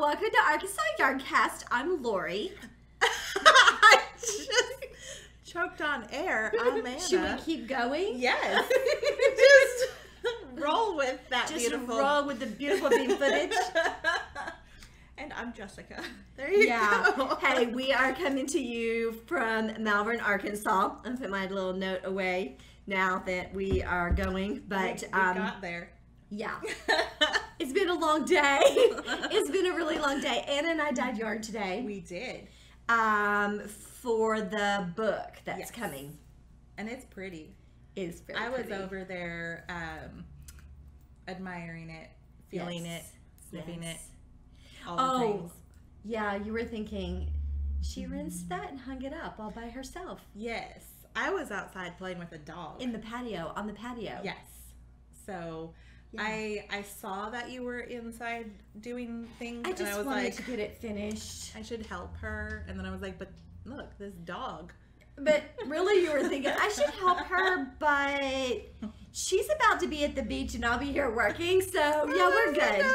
welcome to ArkansasYarnCast. I'm Lori. I just choked on air. Amanda. Should we keep going? Yes. Just roll with that Just beautiful. roll with the beautiful beam footage. And I'm Jessica. There you go. Hey, we are coming to you from Malvern, Arkansas. I'm putting my little note away now that we are going. But we got there. Yeah. It's been a long day. It's been a really long day. Anna and I dyed yarn today. We did. For the book that's coming. And it's pretty. It's very pretty. I was over there admiring it, feeling it, sniffing it. All the things. Yeah, you were thinking, she rinsed that and hung it up all by herself. Yes. I was outside playing with a dog. In the patio, on the patio. Yes. So I saw that you were inside doing things. I just and I was wanted like, to get it finished. I should help her. And then I was like, but look, this dog. But really you were thinking, I should help her, but she's about to be at the beach and I'll be here working. So yeah, we're good.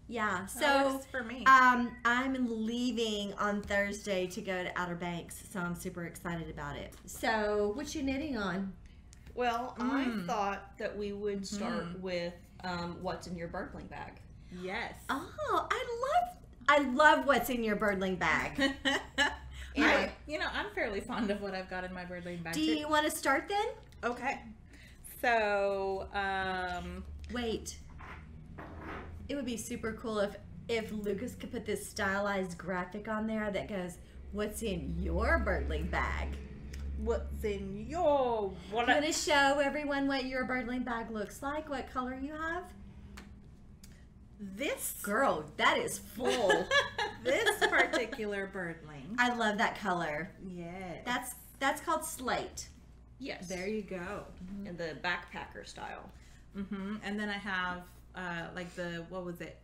Yeah, so that works for me. I'm leaving on Thursday to go to Outer Banks, so I'm super excited about it. So, what you knitting on? Well, I thought that we would start with what's in your birdling bag. Yes. Oh, I love what's in your birdling bag. I'm fairly fond of what I've got in my birdling bag. Do you want to start then? Okay. So, wait. It would be super cool if Lucas could put this stylized graphic on there that goes, "What's in your birdling bag?" What's in your? I'm going to show everyone what your birdling bag looks like. What color you have? This girl, that is full. This particular birdling. I love that color. Yes. That's called slate. Yes. There you go. In the backpacker style. And then I have like the, what was it?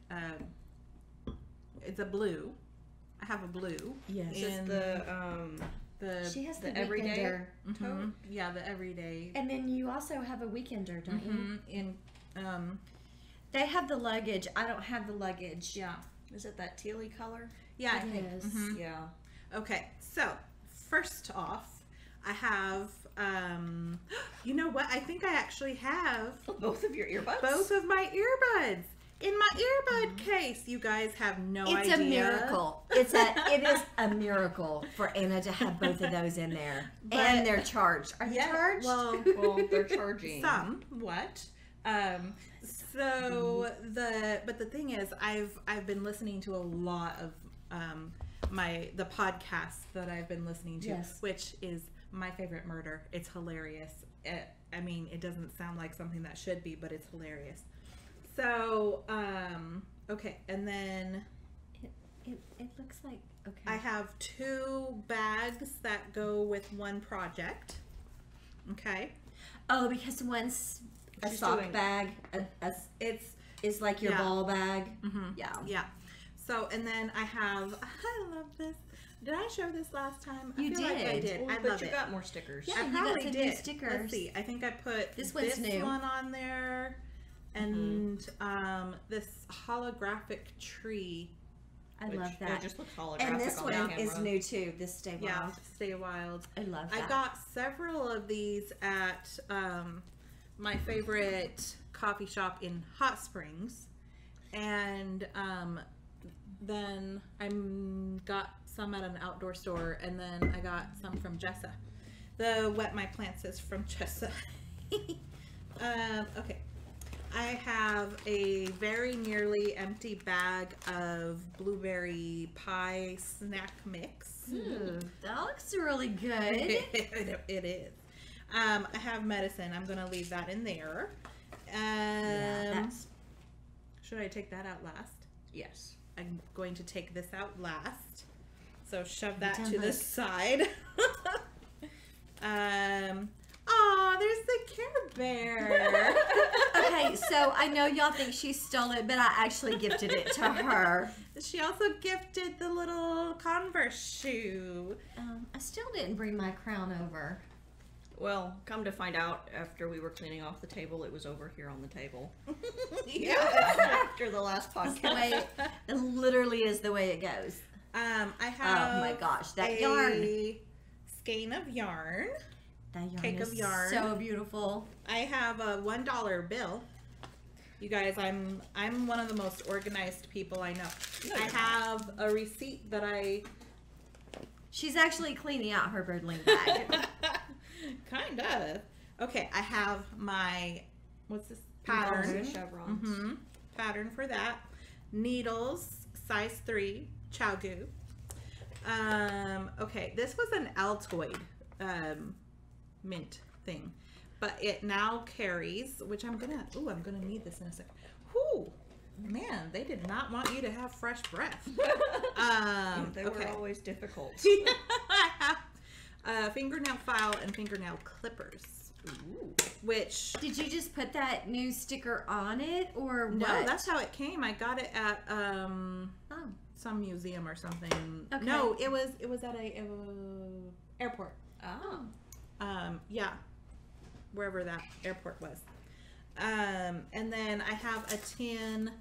It's a blue. I have a blue. Yes. Just the she has the everyday tote. Yeah, the everyday. And then you also have a weekender, don't you? They have the luggage. I don't have the luggage. Yeah. Is it that tealy color? Yeah, I think. Yeah. Okay, so first off, I have, you know what? I think I actually have both of your earbuds. Both of my earbuds in my earbud case. You guys have no idea. It's a miracle. It is a miracle for Anna to have both of those in there, and they're charged. Are they charged? Well, they're charging somewhat. But the thing is, I've been listening to a lot of the podcast that I've been listening to, which is My Favorite Murder. It's hilarious. I mean, it doesn't sound like something that should be, but it's hilarious. So, okay, and then it looks like I have 2 bags that go with one project. Okay. Oh, because one's a sock bag. It's like your ball bag. Yeah. So, and then I have, I love this. Did I show this last time? You did. Like I did. Well, I but love you it. got more stickers. Yeah, I you probably got some did. new stickers. Let's see. I think I put this new one on there, and this holographic tree. I love that. It just looks holographic. And this on one the is camera. new too. This Stay Wild. Yeah, Stay Wild. I love that. I got several of these at my favorite coffee shop in Hot Springs, and then I got some at an outdoor store, and then I got some from Jessa. The Wet My Plants is from Jessa. Okay. I have a very nearly empty bag of blueberry pie snack mix. That looks really good. It is. I have medicine. I'm going to leave that in there. Should I take that out last? Yes. I'm going to take this out last. So shove that to the side. Aw, there's the Care Bear. Okay, so I know y'all think she stole it, but I actually gifted it to her. She also gifted the little Converse shoe. I still didn't bring my crown over. Well, come to find out, after we were cleaning off the table, it was over here on the table. Yeah. After the last That's the podcast. way, it literally is the way it goes. I have. Oh my gosh, that a yarn. skein of yarn. That yarn Cake is of yarn. so beautiful. I have a $1 bill. You guys, I'm one of the most organized people I know. No, I you're have a receipt that I She's actually cleaning out her birdling bag. kind of. Okay, I have my what's this pattern? Boxy Chevrons. Mm-hmm. Pattern for that. Needles, size 3, Chowgoo. Okay, this was an Altoid mint thing, but it now carries, which I'm gonna need this in a second. Whoo, man, they did not want you to have fresh breath. They were always difficult. I have fingernail file and fingernail clippers. Ooh. Which Did you just put that new sticker on it, or what? no, that's how it came. I got it at Oh. some museum or something. Okay. No, it was at a airport. Oh. Yeah, wherever that airport was. And then I have a tin.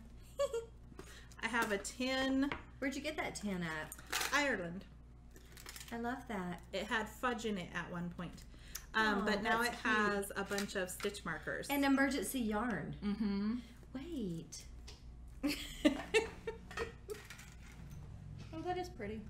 I have a tin. Where'd you get that tin at? Ireland. I love that. It had fudge in it at one point. Oh, But now it that's cute. has a bunch of stitch markers. And emergency yarn. mm-hmm. Wait. Oh, that is pretty.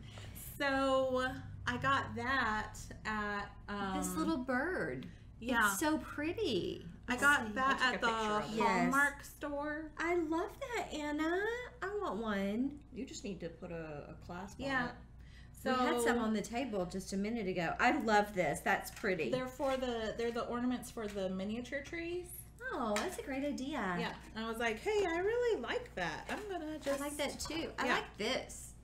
So I got that at This little bird. yeah. It's so pretty. I Let's got see. that I'll take at a the picture of it. Yes. Hallmark store. I love that, Anna. I want one. You just need to put a clasp Yeah. on it. So We had some on the table just a minute ago. I love this. That's pretty. they're the ornaments for the miniature trees. Oh, that's a great idea. Yeah. And I was like, hey, I really like that. I'm gonna I just like that too. I Yeah. like this.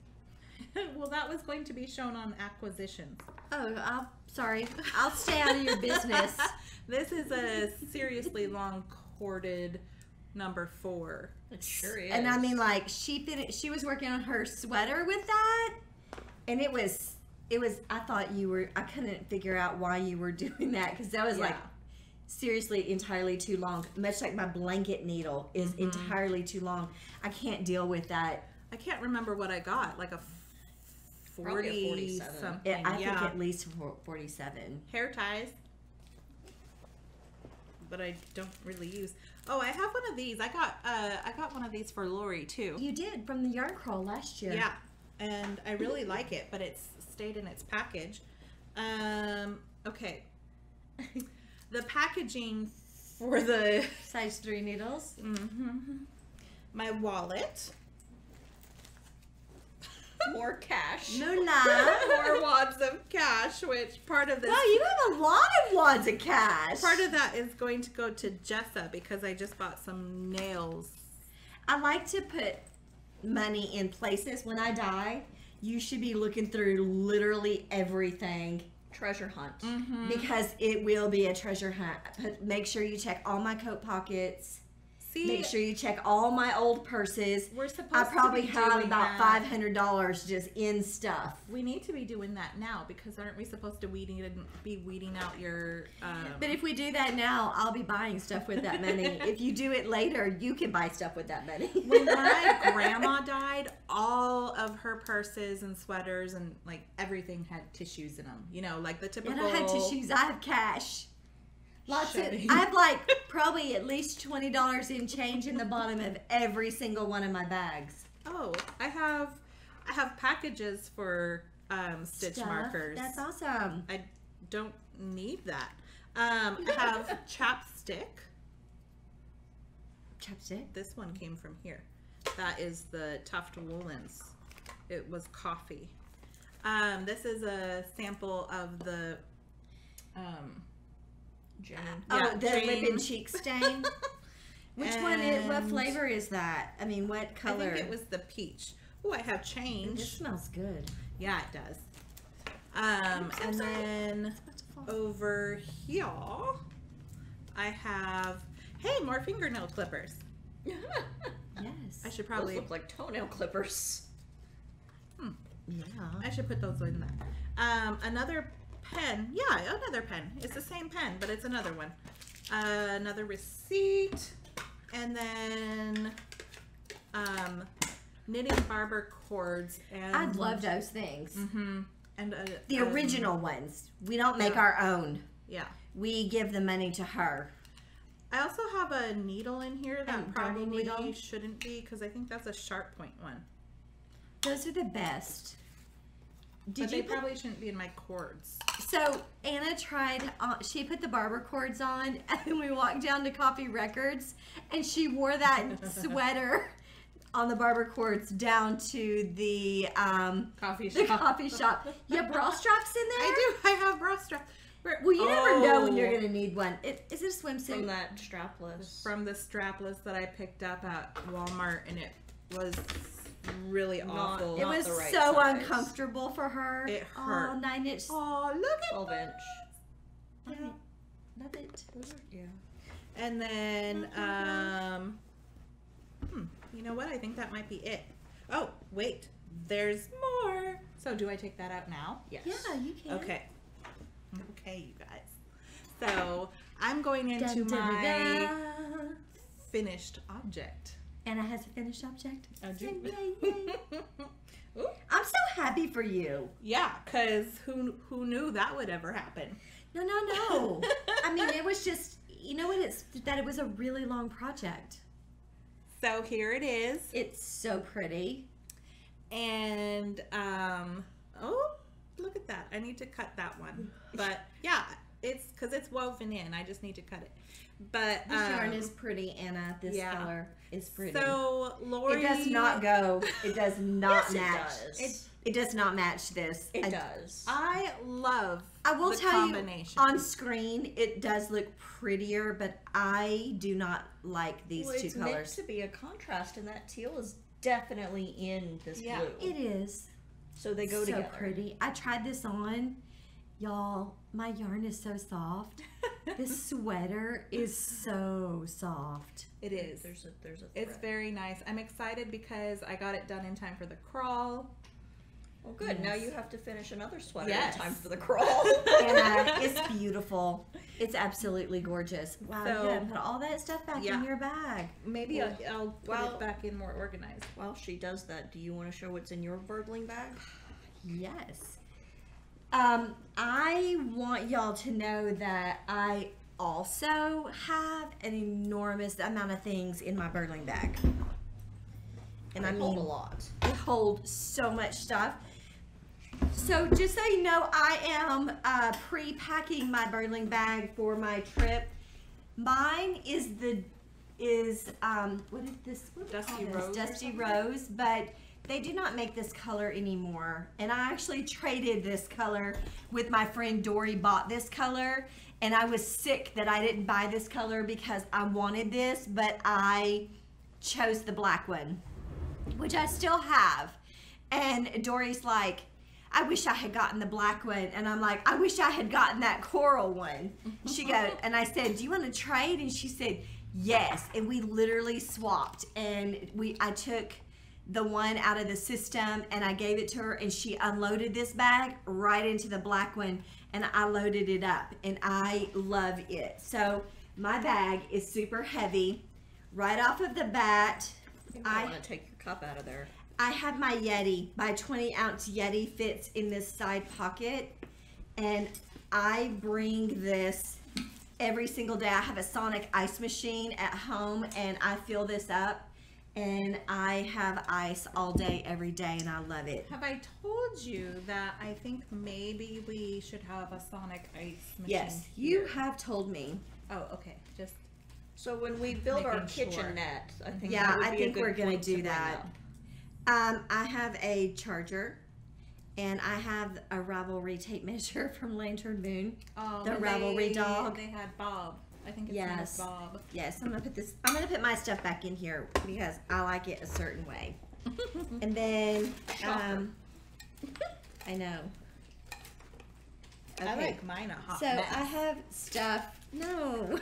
well, that was going to be shown on acquisitions. Oh, sorry. I'll stay out of your business. This is a seriously long corded number 4. It sure is. And I mean, like, she was working on her sweater with that, and it was. I thought I couldn't figure out why you were doing that, because that was like seriously entirely too long. Much like my blanket needle is entirely too long. I can't deal with that. I can't remember what I got, like a Probably a 40 47. something. I think at least 47. Hair ties, but I don't really use. Oh, I have one of these. I got one of these for Lori too. You did from the yarn crawl last year. Yeah, and I really like it, but it's stayed in its package. Okay. The packaging for the Size 3 needles. my wallet. More cash. No lie. More wads of cash, which part of this Wow, you have a lot of wads of cash. part of that is going to go to Jessa because I just bought some nails. I like to put money in places. When I die, you should be looking through literally everything, Treasure hunt. because it will be a treasure hunt. Make sure you check all my coat pockets. See, Make sure you check all my old purses. we're supposed I probably to be have doing about that. $500 just in stuff. We need to be doing that now because aren't we supposed to be weeding out your? But if we do that now, I'll be buying stuff with that money. If you do it later, you can buy stuff with that money. When my grandma died, all of her purses and sweaters and like everything had tissues in them. You know, like the typical. And I had tissues. I have cash. Lots of. Shoving. I have like probably at least $20 in change in the bottom of every single one of my bags. Oh, I have packages for stitch Stuff. markers. That's awesome. I don't need that. I have chapstick. Chapstick. This one came from here. That is the Tuft Woolens. It was coffee. This is a sample of the Jane. Oh, Yeah, the Jane. lip and cheek stain. Which one? What And flavor is that? I mean, what I color? think it was the peach. Oh, I have This change. smells good. Yeah, it does. And then over here, I have, hey, more fingernail clippers. Yes. I should Those probably, look like toenail clippers. Yeah. I should put those in there. Another pen. Yeah, another pen. It's the same pen, but it's another one. Another receipt. And then knitting barber cords. And I'd love those things. Mm-hmm. And the original ones. We don't make our own. Yeah. We give the money to her. I also have a needle in here that probably needle. shouldn't be, because I think that's a sharp point one. Those are the best. But they probably shouldn't be in my cords. So Anna tried, she put the barber cords on, and then we walked down to Coffee Records, and she wore that sweater on the barber cords down to the coffee shop. You have bra straps in there? I do. I have bra straps. Well, you never know when you're going to need one. Is it a swimsuit? From that strapless. From the strapless that I picked up at Walmart, and it was really awful. It was right so size. uncomfortable for her. It hurt. Oh, 9 inch. Oh, look at 12 inch. Yeah, love it. Yeah. And then, you know what? I think that might be it. Oh, wait. There's more. So do I take that out now? Yes. Yeah, you can. Okay. Okay, you guys. So I'm going into my finished object. Anna has a finished object. Yay, yay. I'm so happy for you. Yeah, because who knew that would ever happen? No. I mean, it was just, you know what? It was a really long project. So here it is. It's so pretty. And, oh, look at that. I need to cut that one. But, yeah, it's because it's woven in. I just need to cut it. But this yarn is pretty, Anna. This color is pretty. So, Lori... It does not go. It does not match. It does. It does not match this. It does. I love I will the tell combination. you, on screen, it does look prettier, but I do not like these two it's colors. meant to be a contrast, and that teal is definitely in this blue. It is. So they go together. So pretty. I tried this on. Y'all, my yarn is so soft. This sweater is so soft. It is. There's a It's thread. very nice. I'm excited because I got it done in time for the crawl. Well, good. Yes. Now you have to finish another sweater Yes. in time for the crawl. And it's beautiful. It's absolutely gorgeous. Wow, So- you gotta put all that stuff back in your bag. Maybe Well, I'll put it back in more organized. While she does that, do you want to show what's in your birdling bag? Yes. I want y'all to know that I also have an enormous amount of things in my birdling bag. And I mean, hold a lot. They hold so much stuff. So just so you know, I am pre-packing my birdling bag for my trip. Mine is what is this? What do we Dusty call this? Rose or Dusty something? Rose, but they do not make this color anymore. And I actually traded this color with my friend Dory. Bought this color, and I was sick that I didn't buy this color because I wanted this, but I chose the black one, which I still have. And Dory's like, I wish I had gotten the black one. And I'm like, I wish I had gotten that coral one. She goes, and I said, do you want to trade? And she said, yes. And we literally swapped. And I took the one out of the system and I gave it to her, and she unloaded this bag right into the black one, and I loaded it up, and I love it. So my bag is super heavy. Right off of the bat, I want to take your cup out of there. I have my Yeti. My 20-ounce Yeti fits in this side pocket, and I bring this every single day. I have a sonic ice machine at home, and I fill this up, and I have ice all day, every day, and I love it. Have I told you that I think maybe we should have a sonic ice machine? Yes, here? you have told me. Oh, okay. Just So when we build our Making sure. kitchenette, I think Yeah, that would I be think a good we're gonna point to do bring that. up. I have a charger, and I have a Ravelry tape measure from Lantern Moon. The and Ravelry dog. They had Bob. I think it's Yes. Bob. Yes, I'm gonna put my stuff back in here because I like it a certain way. And then, Shocker. I know. I like mine a hot So mess. I have stuff. No.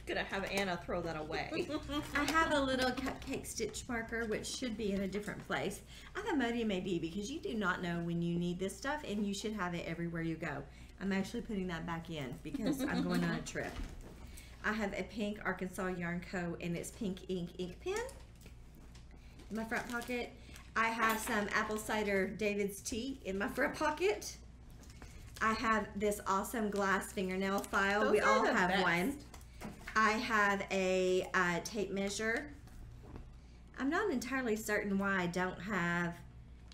Gonna have Anna throw that away. I have a little cupcake stitch marker, which should be in a different place. I have Imodium AB because you do not know when you need this stuff, and you should have it everywhere you go. I'm actually putting that back in because I'm going on a trip. I have a pink Arkansas Yarn Co. and it's pink ink pen in my front pocket. I have some apple cider David's tea in my front pocket. I have this awesome glass fingernail file. Those we are all the have best. one. I have a tape measure. I'm not entirely certain why I don't have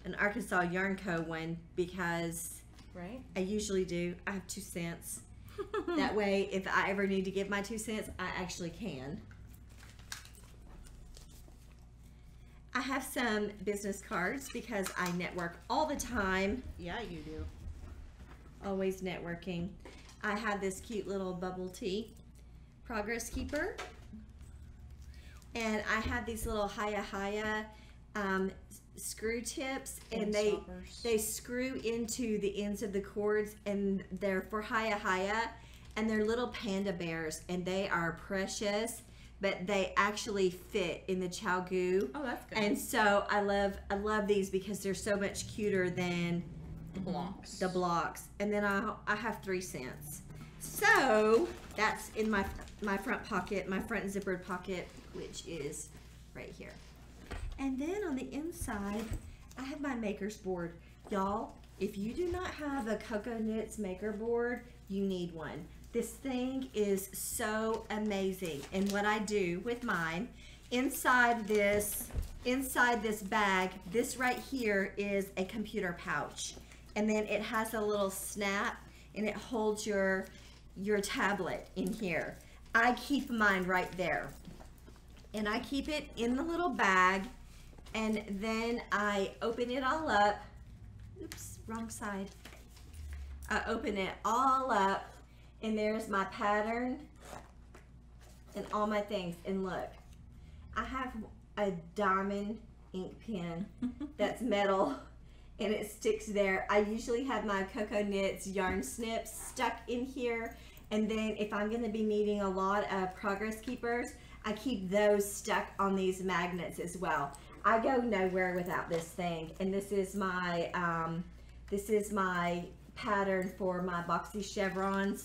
an Arkansas Yarn Co. one because Right? I usually do. I have 2 cents. That way, if I ever need to give my 2 cents, I actually can. I have some business cards because I network all the time. Yeah, you do. Always networking. I have this cute little bubble tea progress keeper. And I have these little Haya screw tips, and they screw into the ends of the cords, and they're for Haya, and they're little panda bears, and they are precious, but they actually fit in the chow goo. Oh, that's good. And so I love these because they're so much cuter than The blocks. And then I have 3 cents. So that's in my front pocket, my front zippered pocket, which is right here. And then on the inside, I have my maker's board. Y'all, if you do not have a Cocoa Knits maker board, you need one. This thing is so amazing. And what I do with mine, inside this bag, this right here is a computer pouch. And then it has a little snap, and it holds your tablet in here. I keep mine right there. And I keep it in the little bag, and then I open it all up. Oops, wrong side. I open it all up, and there's my pattern and all my things. And look, I have a diamond ink pen that's metal, and it sticks there. I usually have my Cocoa Knits yarn snips stuck in here, and then if I'm going to be needing a lot of progress keepers, I keep those stuck on these magnets as well. I go nowhere without this thing, and this is my pattern for my Boxy Chevrons,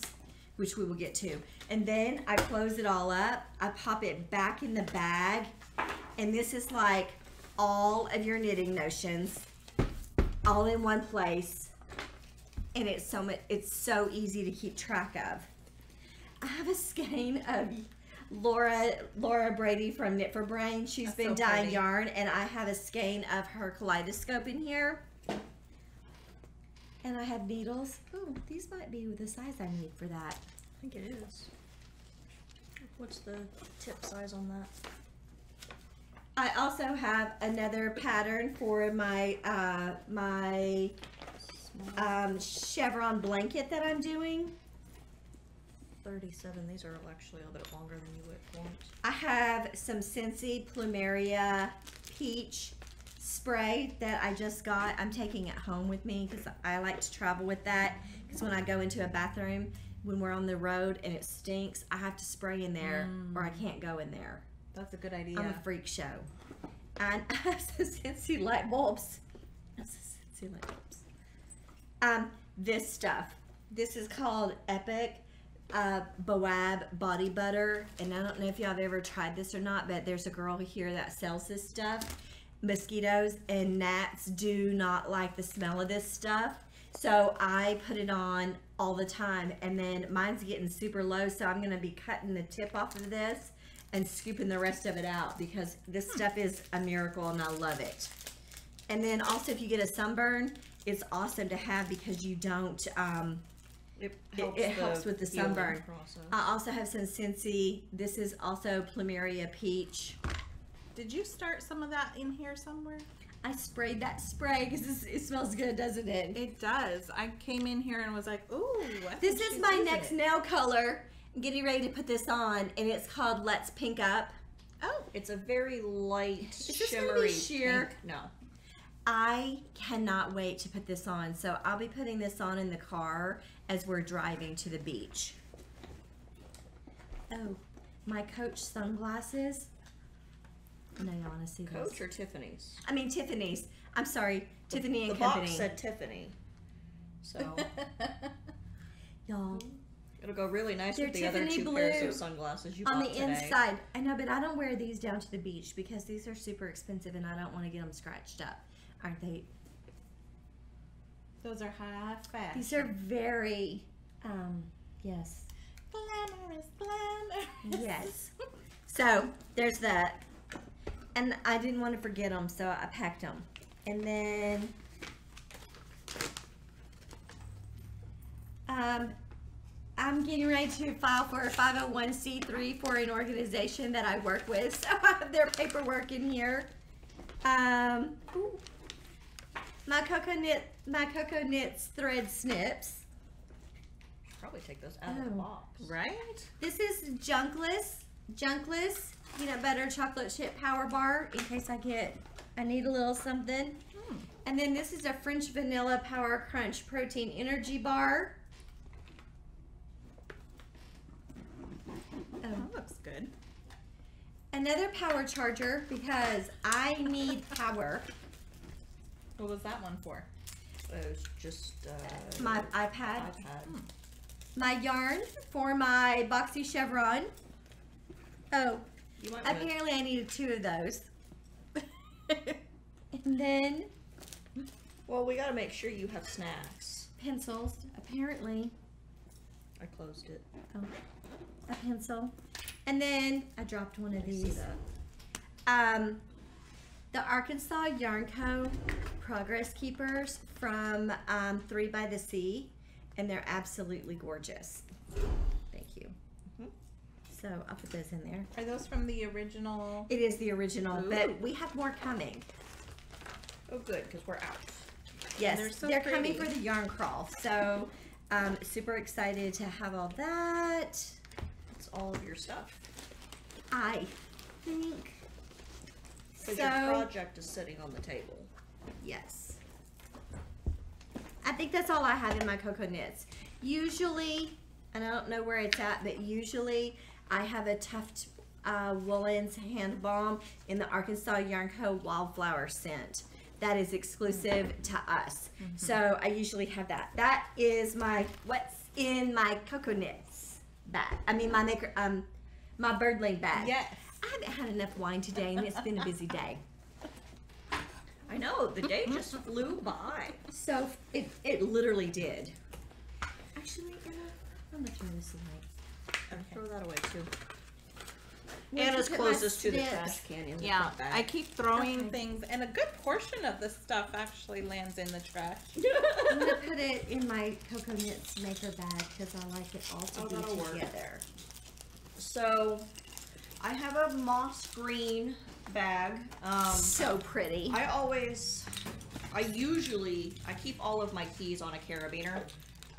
which we will get to. And then I close it all up. I pop it back in the bag, and this is like all of your knitting notions, all in one place, and it's so easy to keep track of. I have a skein of Laura Brady from Knit for Brain. She's been dyeing yarn, and I have a skein of her kaleidoscope in here. And I have needles. Oh, these might be the size I need for that. I think it is. What's the tip size on that? I also have another pattern for my chevron blanket that I'm doing. 37. These are actually a little bit longer than you would want. I have some Scentsy Plumeria Peach spray that I just got. I'm taking it home with me because I like to travel with that, because when I go into a bathroom when we're on the road and it stinks, I have to spray in there or I can't go in there. That's a good idea. I'm a freak show. And I have some Scentsy light bulbs. Scentsy light bulbs. This stuff. This is called Epic Boab Body Butter, and I don't know if y'all have ever tried this or not, but there's a girl here that sells this stuff. Mosquitoes and gnats do not like the smell of this stuff, so I put it on all the time, and then mine's getting super low, so I'm going to be cutting the tip off of this and scooping the rest of it out, because this stuff is a miracle and I love it. And then also, if you get a sunburn, it's awesome to have because you don't it helps with the sunburn. Process. I also have some Scentsy. This is also Plumeria Peach. Did you start some of that in here somewhere? I sprayed that spray because it smells good, doesn't it? It does. I came in here and was like, ooh. This is my next nail color. I'm getting ready to put this on, and it's called Let's Pink Up. Oh. It's a very light, Is this gonna be shimmery sheer? pink. No. I cannot wait to put this on, so I'll be putting this on in the car as we're driving to the beach. Oh, my Coach sunglasses. No, y'all want to see those? Coach or Tiffany's? I mean Tiffany's. I'm sorry, Tiffany and the Company. box said Tiffany. So y'all. It'll go really nice They're with the other Tiffany 2 blue pairs of sunglasses you bought on the today. inside. I know, but I don't wear these down to the beach because these are super expensive and I don't want to get them scratched up. Aren't they? Those are high fashion. These are very, yes. Glamorous. Yes. So, there's that. And I didn't want to forget them, so I packed them. And then, I'm getting ready to file for a 501c3 for an organization that I work with. So I have their paperwork in here. My Cocoa Knits thread snips. Probably take those out of the box. Right? This is Junkless peanut butter chocolate chip power bar in case I need a little something. And then this is a French vanilla power crunch protein energy bar. That looks good. Another power charger because I need power. What was that one for? It was just My iPad. My yarn for my Boxy Chevron. Oh, You might apparently I needed 2 of those. And then well, we gotta make sure you have snacks. pencils, apparently. I closed it. Oh, a pencil. And then I dropped one of See these. that? The Arkansas Yarn Co. Progress Keepers from 3 by the Sea. And they're absolutely gorgeous. Thank you. So I'll put those in there. Are those from the original? It is the original, Ooh. but we have more coming. Oh, good, because we're out. Yes, They're so they're coming pretty. for the yarn crawl. So super excited to have all that. It's all of your stuff. I think Because your project is sitting on the table. yes. I think that's all I have in my Cocoa Knits. Usually, and I don't know where it's at, but usually I have a Tuft Woolens hand balm in the Arkansas Yarn Co. Wildflower scent. That is exclusive to us. So I usually have that. That is what's in my Cocoa Knits bag. I mean my my birdling bag. Yes. I haven't had enough wine today and it's been a busy day. I know, the day just flew by. So it literally did. Actually, Anna, I'm gonna throw this away. And throw that away too. Where'd Anna's you put my closest to the snips? trash can in the Yeah, front bag. I keep throwing Okay. things, and a good portion of the stuff actually lands in the trash. I'm gonna put it in my Cocoa Knits maker bag because I like it all to that'll be work. together. So, I have a moss green bag. So pretty. I keep all of my keys on a carabiner.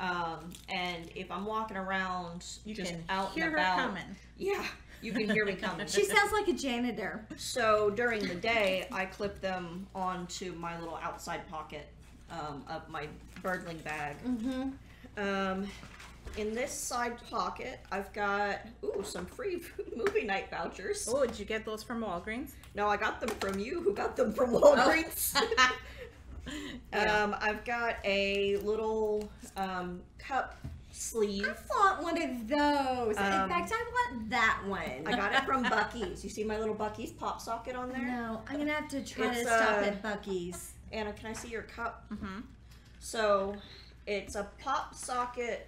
And if I'm walking around You just can out hear and her about, coming. yeah, you can hear me coming. She sounds like a janitor. So during the day, I clip them onto my little outside pocket of my birdling bag. In this side pocket, I've got some free movie night vouchers. Oh, did you get those from Walgreens? No, I got them from you, who got them from Walgreens. Yeah. I've got a little cup sleeve. I want one of those. In fact, I want that one. I got it from Buc-ee's. You see my little Buc-ee's pop socket on there? No, I'm gonna have to try It's, to stop at Buc-ee's. Anna, can I see your cup? Mm-hmm. So, it's a pop socket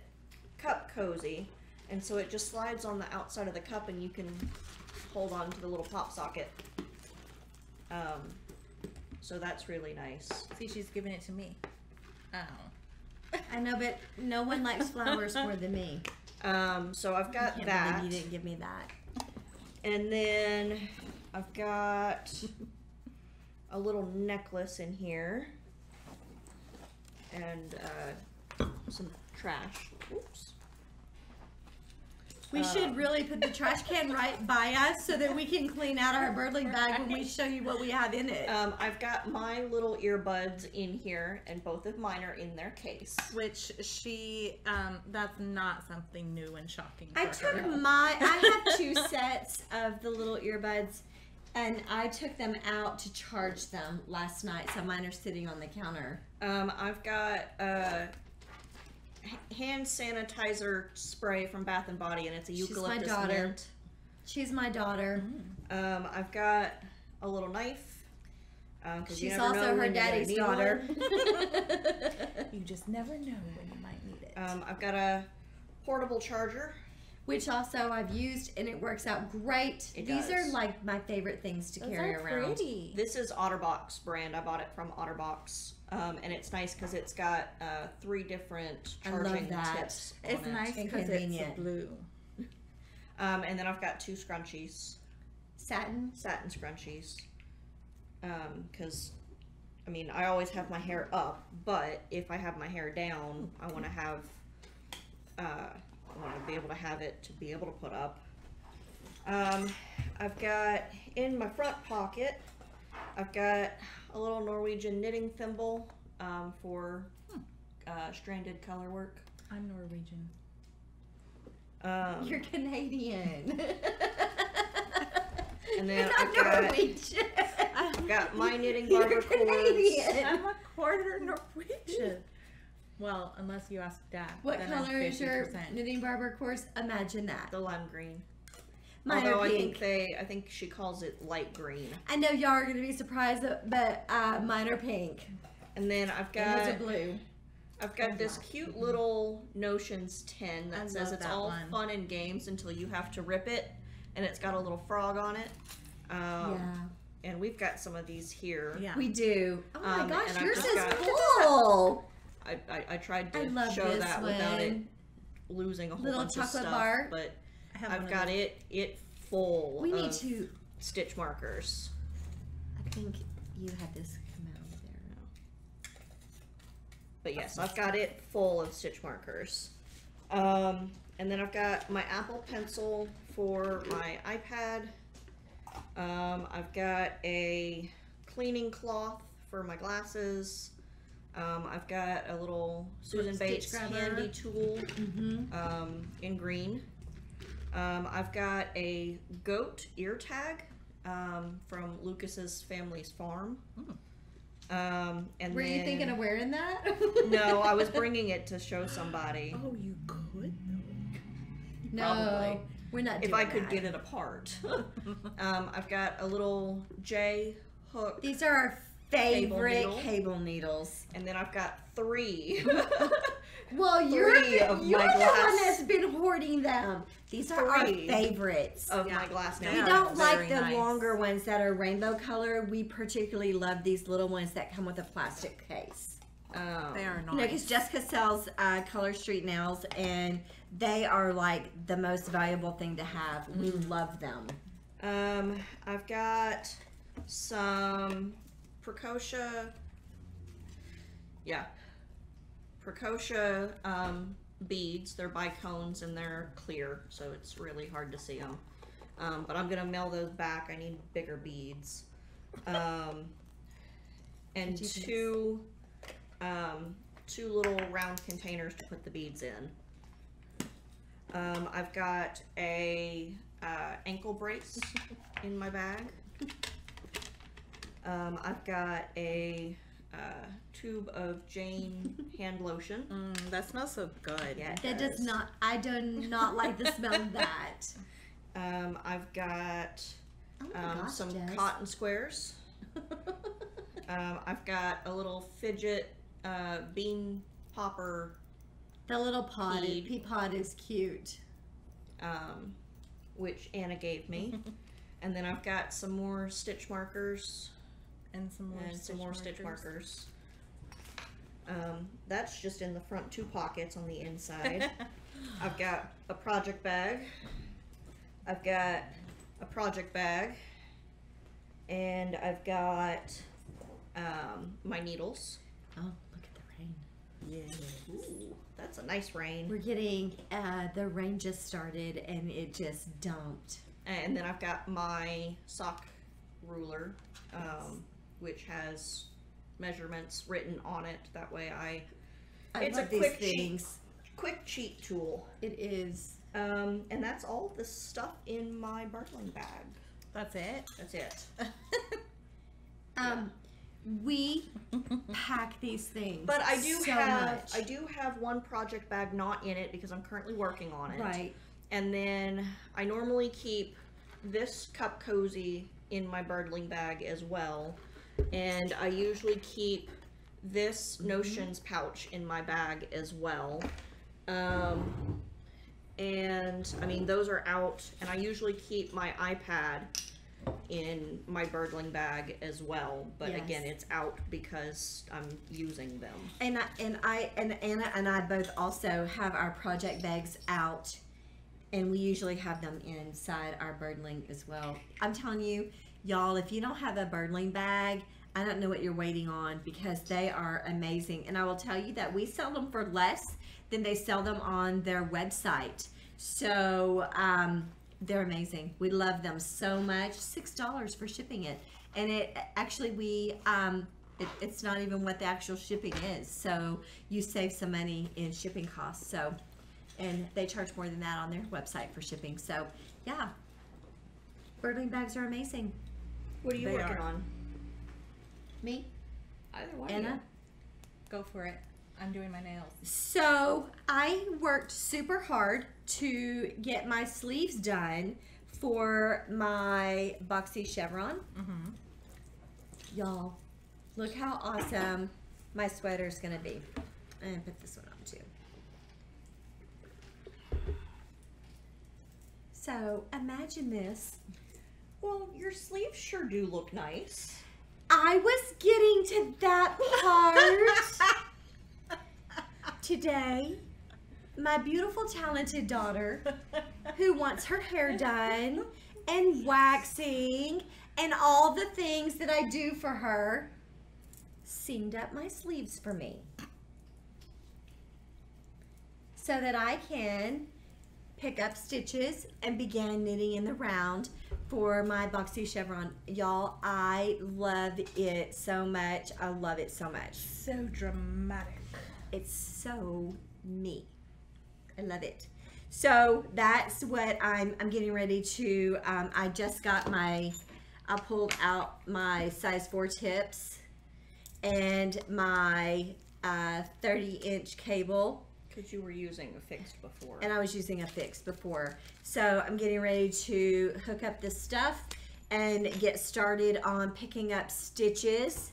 cup cozy, and so it just slides on the outside of the cup and you can hold on to the little pop socket. So that's really nice. See, she's giving it to me. Oh. I know, but no one likes flowers more than me. So I've I got can't that. believe you didn't give me that. And then I've got a little necklace in here. And some trash. Oops. We should really put the trash can right by us so that we can clean out our birdling bag when we show you what we have in it. I've got my little earbuds in here, and both of mine are in their case. Which she, that's not something new and shocking. I for her. took I have 2 sets of the little earbuds, and I took them out to charge them last night, so mine are sitting on the counter. I've got hand sanitizer spray from Bath and Body, and it's a eucalyptus She's my daughter. mint. She's my daughter. I've got a little knife. She's also her daddy's daughter. You just never know when you might need it. I've got a portable charger. Which also I've used, and it works out great. These are like my favorite things to carry around. Pretty. This is OtterBox brand. I bought it from OtterBox. And it's nice because it's got 3 different charging tips on It's it. nice because it's blue. And then I've got 2 scrunchies. Satin Scrunchies. Because, I mean, I always have my hair up, but if I have my hair down, I want to have, I want to be able to have it to be able to put up. I've got, in my front pocket, I've got a little Norwegian knitting thimble for stranded color work. I'm Norwegian. You're Canadian. And then I've got my knitting You're barber cords. Canadian. I'm a quarter Norwegian. Well, unless you ask Dad. What then color I'm is your 50%. knitting barber course? Imagine that. The lime green. Mine Although are pink. I think she calls it light green. I know y'all are going to be surprised, but mine are pink. And then I've And got it's a blue. I've got this cute little Notions tin that says love it's that all one. fun and games until you have to rip it, and it's got a little frog on it. Yeah. And we've got some of these here. Yeah. We do. Oh my gosh, and I've yours just is got- full. I tried I to love show this that without it one. losing a whole Little bunch of chocolate stuff, bar. but I have I've one got of those. it full We need of to. stitch markers. I think you had this come out of there. But yes, I've got it full of stitch markers. And then I've got my Apple Pencil for my iPad. I've got a cleaning cloth for my glasses. I've got a little Susan Stitch Bates grabber. handy tool Mm-hmm. in green. I've got a goat ear tag from Lucas's family's farm. And Were you then- thinking of wearing that? No, I was bringing it to show somebody. Oh, you could? No, Probably. we're not. If doing I could that. get it apart. I've got a little J hook, These are our Cable favorite needle. cable needles. and then I've got 3. Well, you're Three of you're my the glass. one that's been hoarding them. These are our 3 favorites. of Yeah. my glass They We nails. are don't like very the nice. longer ones that are rainbow color. We particularly love these little ones that come with a plastic case. They are You know, nice. because Jessica sells Color Street nails, and they are like the most valuable thing to have. We love them. I've got some Precocia. Yeah. Precocia beads. They're bicones and they're clear, so it's really hard to see them. But I'm gonna mail those back. I need bigger beads. And two little round containers to put the beads in. I've got a ankle brace in my bag. I've got a tube of Jane hand lotion. That smells so good. Yeah, it That does not. I do not like the smell of that. I've got Oh my gosh, some Jess. cotton squares. I've got a little fidget bean popper, The little pod, Peed. pea pod is cute. which Anna gave me. And then I've got some more stitch markers And some more, and some more stitch markers. That's just in the front 2 pockets on the inside. I've got a project bag. I've got a project bag. And I've got my needles. Oh, look at the rain. Yeah. Ooh, that's a nice rain. We're getting, the rain just started and it just dumped. And then I've got my sock ruler, which has measurements written on it. That way it's love a these quick things. quick cheat tool. It is. And that's all the stuff in my bundling bag. That's it. That's it. We pack these things. But I do much. I do have one project bag not in it because I'm currently working on it. Right. And then I normally keep this cup cozy in my birdling bag as well. And I usually keep this Notions pouch in my bag as well. And I mean, those are out, and I usually keep my iPad in my birdling bag as well, but again, it's out because I'm using them. And Anna and I both also have our project bags out, and we usually have them inside our birdling as well. I'm telling you, y'all, if you don't have a birdling bag, I don't know what you're waiting on, because they are amazing. And I will tell you that we sell them for less than they sell them on their website. So they're amazing. We love them so much. $6 for shipping it. And it actually, it's not even what the actual shipping is. So you save some money in shipping costs. So, and they charge more than that on their website for shipping. So yeah, birdling bags are amazing. What are you working on? Me? Either one. Anna? Go for it. I'm doing my nails. So I worked super hard to get my sleeves done for my Boxy Chevron. Y'all, look how awesome my sweater's gonna be. I'm gonna put this one on too. So imagine this. Well, your sleeves sure do look nice. I was getting to that part today. My beautiful, talented daughter, who wants her hair done and waxing and all the things that I do for her, seamed up my sleeves for me so that I can pick up stitches and begin knitting in the round for my Boxy Chevron. Y'all, I love it so much. I love it so much. So dramatic. It's so me. I love it. So that's what I'm getting ready to, I just got I pulled out my size 4 tips and my 30-inch cable. Because you were using a fixed before. And I was using a fixed before. So I'm getting ready to hook up this stuff and get started on picking up stitches.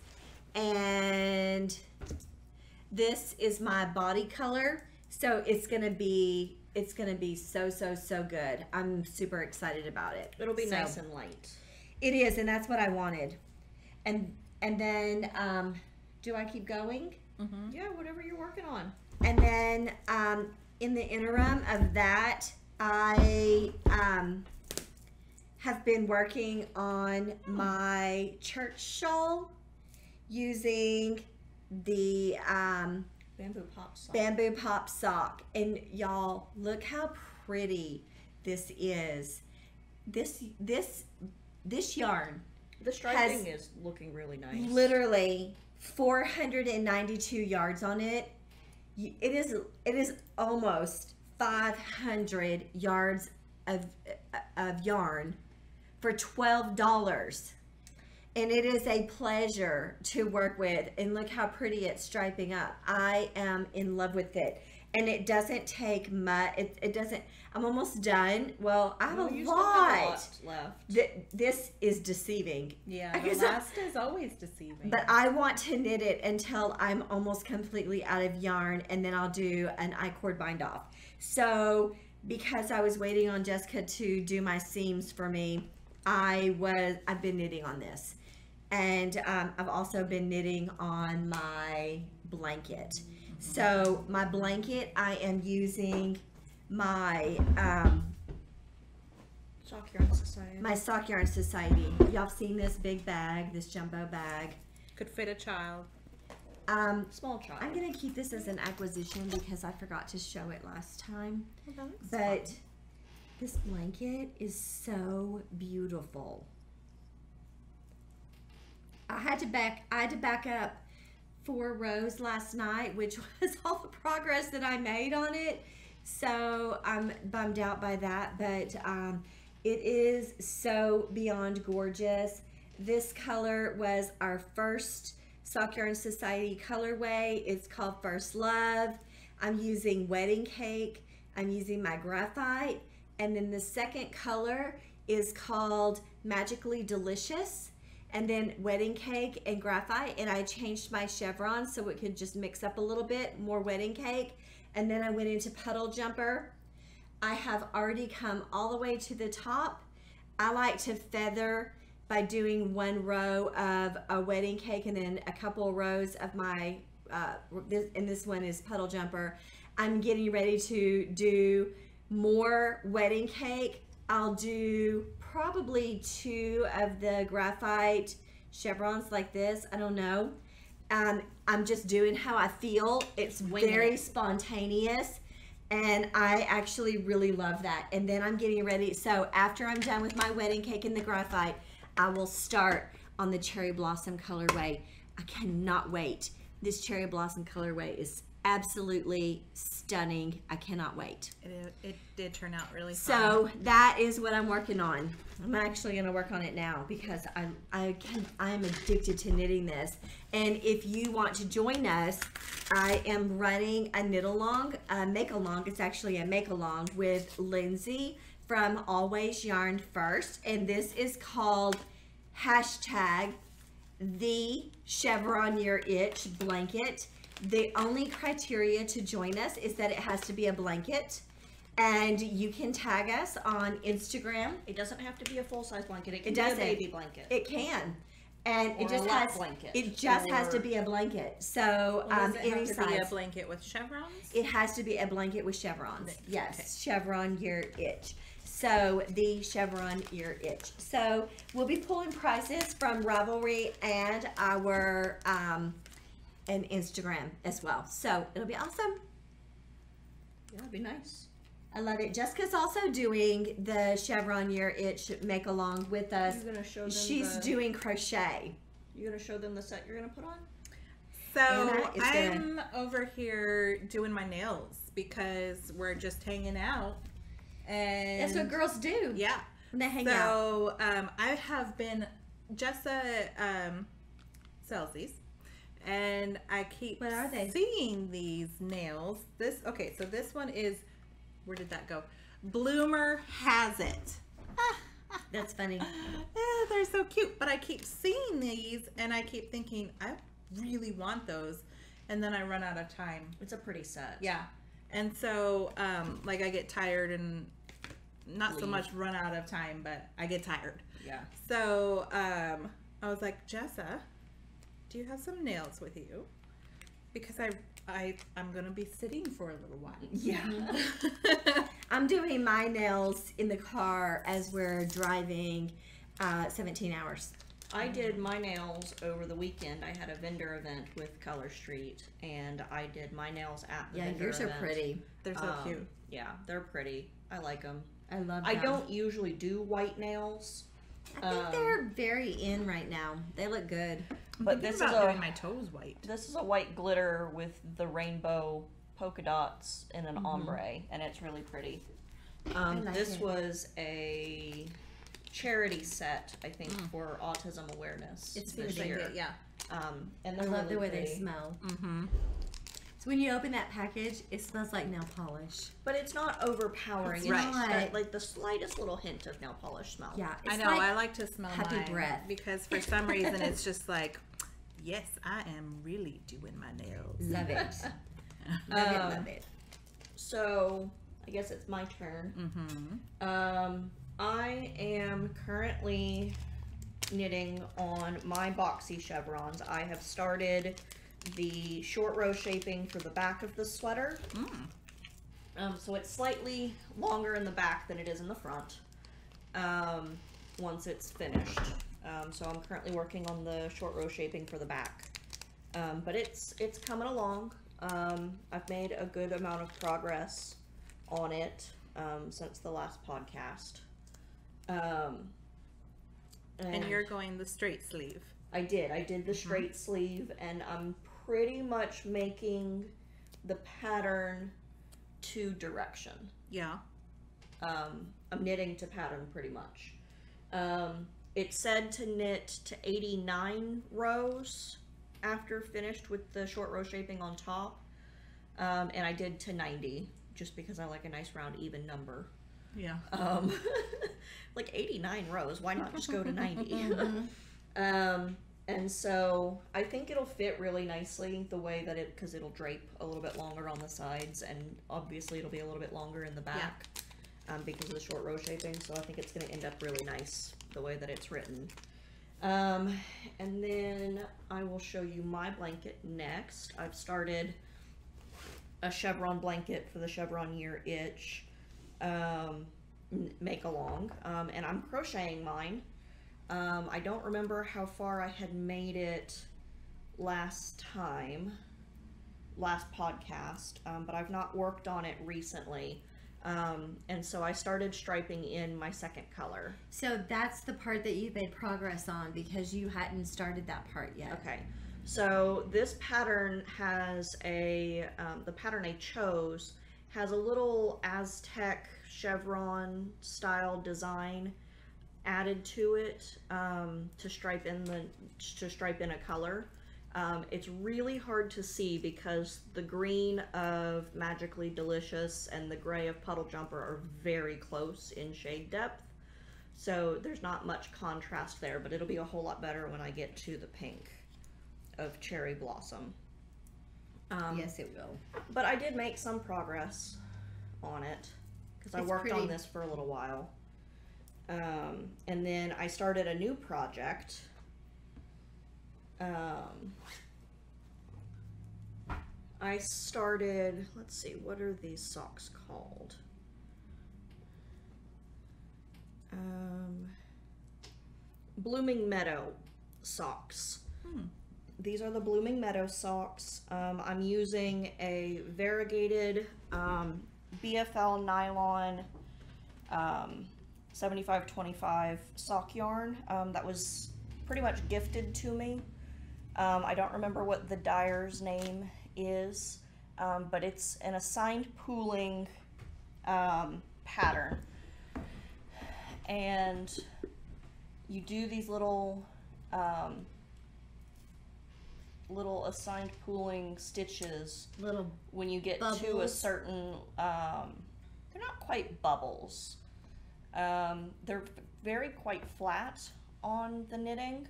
And this is my body color. So it's gonna be so good. I'm super excited about it. It'll be nice and light. It is, and that's what I wanted. And then do I keep going? Yeah, whatever you're working on. And then in the interim of that, I have been working on my church shawl using the bamboo pop sock. And y'all, look how pretty this is. This yarn. The striping is looking really nice. Literally 492 yards on it. It is almost 500 yards of yarn for $12, and it is a pleasure to work with. And look how pretty it's striping up. I am in love with it, and it doesn't take much. It doesn't. I'm almost done. Well, I have a lot left. This is deceiving. Yeah, the last is always deceiving. But I want to knit it until I'm almost completely out of yarn, and then I'll do an I-cord bind off. So because I was waiting on Jessica to do my seams for me, I've been knitting on this. And I've also been knitting on my blanket. So my blanket, I am using my Sock Yarn Society. My Sock Yarn Society. Y'all have seen this big bag, this jumbo bag. Could fit a child. Small child. I'm gonna keep this as an acquisition because I forgot to show it last time. Well, but fun. This blanket is so beautiful. I had to back up 4 rows last night, which was all the progress that I made on it. So I'm bummed out by that, but it is so beyond gorgeous. this color was our first Sock Yarn Society colorway. It's called First Love. I'm using Wedding Cake. I'm using my graphite. And then the second color is called Magically Delicious. And then Wedding Cake and graphite. And I changed my chevrons so it could just mix up a little bit, more Wedding Cake. And then I went into Puddle Jumper. I have already come all the way to the top. I like to feather by doing one row of a Wedding Cake and then a couple rows of my, and this one is Puddle Jumper. I'm getting ready to do more Wedding Cake. I'll do probably 2 of the graphite chevrons like this. I don't know. I'm just doing how I feel. It's very spontaneous. And I actually really love that. And then I'm getting ready. So after I'm done with my Wedding Cake and the graphite, I will start on the Cherry Blossom colorway. I cannot wait. This Cherry Blossom colorway is absolutely stunning. I cannot wait. It did turn out really fun. So that is what I'm working on. I'm actually going to work on it now because I am addicted to knitting this. And if you want to join us, I am running a knit along, a make along. It's actually a make along with Lindsay from Always Yarn First, and this is called hashtag the Chevron Year Itch blanket. The only criteria to join us is that it has to be a blanket, and you can tag us on Instagram. It doesn't have to be a full-size blanket. It can be a baby blanket. It can. And or it just has blanket. It just has to be a blanket. So does it any have to size. be a blanket with chevrons? It has to be a blanket with chevrons. Yes, okay. Chevron Year Itch. So the Chevron Year Itch. So we'll be pulling prices from Ravelry and our and Instagram as well. So it'll be awesome. Yeah, it'd be nice. I love it. Jessica's also doing the Chevron Year Itch make along with us. You're gonna show them She's doing crochet. You're gonna show them the set you're gonna put on? So I'm over here doing my nails because we're just hanging out. And that's what girls do. Yeah. When they hang out. So I have been Jessa sells these. And I keep what are they? Seeing these nails. Okay, so this one is, where did that go? Bloomer Has It. That's funny. Yeah, they're so cute. But I keep seeing these and I keep thinking, I really want those. And then I run out of time. It's a pretty set. Yeah. And so, like, I get tired and not so much run out of time, but I get tired. Yeah. So, I was like, Jessa, do you have some nails with you? Because I'm going to be sitting for a little while. Yeah. I'm doing my nails in the car as we're driving 17 hours. I did my nails over the weekend. I had a vendor event with Color Street, and I did my nails at the vendor yours event. are pretty. They're so cute. Yeah, they're pretty. I like them. I love them. I don't usually do white nails. I think they're very in right now. They look good. But this is doing my toes white. This is a white glitter with the rainbow polka dots in an ombre, and it's really pretty. This was a charity set, I think, for autism awareness. It's this like year. it, yeah. And I they're love really the way pretty. they smell. Mm-hmm. So when you open that package, it smells like nail polish. But it's not overpowering. It's It's not. just got, like the slightest little hint of nail polish smell. Yeah, I it's know. like I like to smell happy mine breath. because for some reason it's just like, yes, I am really doing my nails. Love it. Love it. So I guess it's my turn. Mm-hmm. I am currently knitting on my Boxy chevrons. I have started the short row shaping for the back of the sweater. So it's slightly longer in the back than it is in the front once it's finished. So I'm currently working on the short row shaping for the back. But it's coming along. I've made a good amount of progress on it since the last podcast. And you're going the straight sleeve. I did the straight sleeve, and I'm pretty much making the pattern to direction. Yeah. I'm knitting to pattern pretty much. it said to knit to 89 rows after finished with the short row shaping on top. And I did to 90 just because I like a nice round even number. Yeah. Like 89 rows, why not just go to 90? And so I think it'll fit really nicely the way that because it'll drape a little bit longer on the sides, and obviously it'll be a little bit longer in the back because of the short row shaping. So I think it's going to end up really nice the way that it's written. And then I will show you my blanket next. I've started a chevron blanket for the Chevron Year Itch make along, and I'm crocheting mine. I don't remember how far I had made it last podcast, but I've not worked on it recently. And so I started striping in my second color. So that's the part that you've made progress on because you hadn't started that part yet. Okay. So this pattern has the pattern I chose has a little Aztec chevron style design added to it to stripe in a color. It's really hard to see because the green of Magically Delicious and the gray of Puddle Jumper are very close in shade depth, so there's not much contrast there, but it'll be a whole lot better when I get to the pink of Cherry Blossom. Yes, it will. But I did make some progress on it because I worked on this for a little while. And then I started a new project. I started, let's see, what are these socks called? Blooming Meadow socks. These are the Blooming Meadow socks. I'm using a variegated BFL nylon 7525 sock yarn that was pretty much gifted to me. I don't remember what the dyer's name is, but it's an assigned pooling pattern, and you do these little assigned pooling stitches when you get bubbles. To a certain they're not quite bubbles, they're very quite flat on the knitting,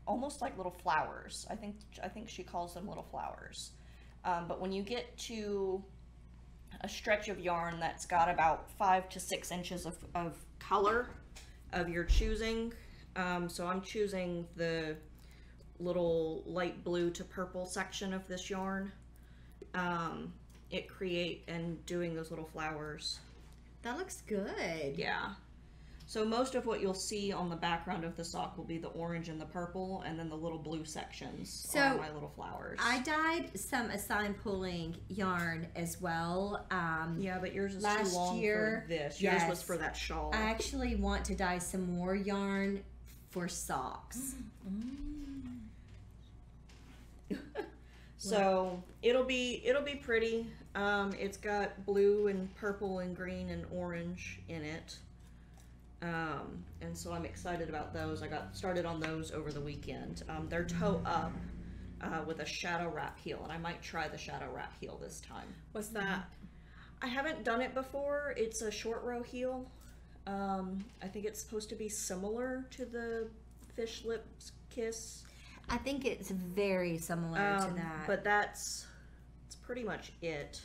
almost like little flowers. I think she calls them little flowers, but when you get to a stretch of yarn that's got about 5 to 6 inches of color of your choosing, so I'm choosing the little light blue to purple section of this yarn, and doing those little flowers. That looks good. Yeah. So most of what you'll see on the background of the sock will be the orange and the purple, and then the little blue sections are my little flowers. I dyed some assigned pooling yarn as well. Yeah, but yours is too long for this. Yours was for that shawl. I actually want to dye some more yarn for socks. So it'll be pretty. It's got blue and purple and green and orange in it. And so I'm excited about those. I got started on those over the weekend. They're toe up with a shadow wrap heel, and I might try the shadow wrap heel this time. What's that? I haven't done it before. It's a short row heel. I think it's supposed to be similar to the Fish Lips Kiss. I think it's very similar to that. But it's pretty much it.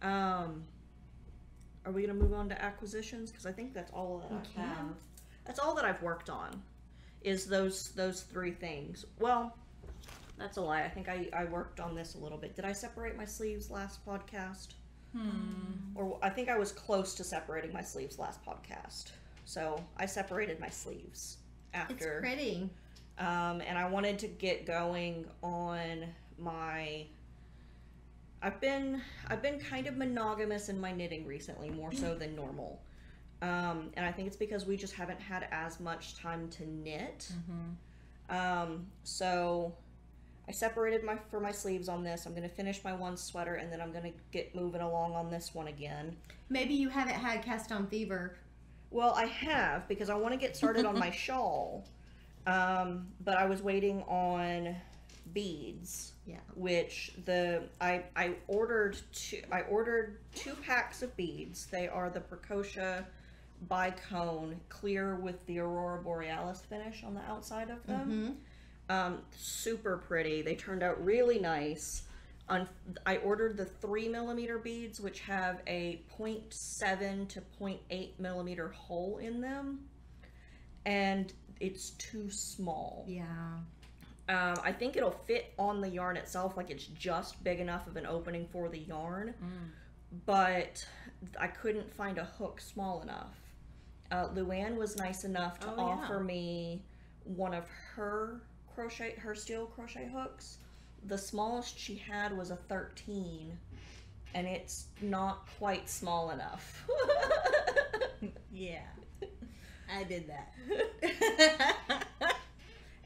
Are we going to move on to acquisitions? Because I think that's all that I have. That's all that I've worked on, is those 3 things. Well, that's a lie. I think I worked on this a little bit. Did I separate my sleeves last podcast? Or I think I was close to separating my sleeves last podcast. So I separated my sleeves after. It's pretty. And I wanted to get going on my... I've been kind of monogamous in my knitting recently, more so than normal. And I think it's because we just haven't had as much time to knit. So I separated for my sleeves on this. I'm going to finish my one sweater, and then I'm going to get moving along on this one again. Maybe you haven't had cast on fever. Well, I have, because I want to get started on my shawl. But I was waiting on beads. Yeah. Which I ordered 2 packs of beads. They are the Precocia bicone clear with the Aurora Borealis finish on the outside of them. Super pretty. They turned out really nice. I ordered the 3mm beads, which have a 0.7 to 0.8 millimeter hole in them, and it's too small. Yeah. I think it'll fit on the yarn itself, like it's just big enough of an opening for the yarn, but I couldn't find a hook small enough. Luann was nice enough to offer me one of her steel crochet hooks. The smallest she had was a 13, and it's not quite small enough. Yeah, I did that.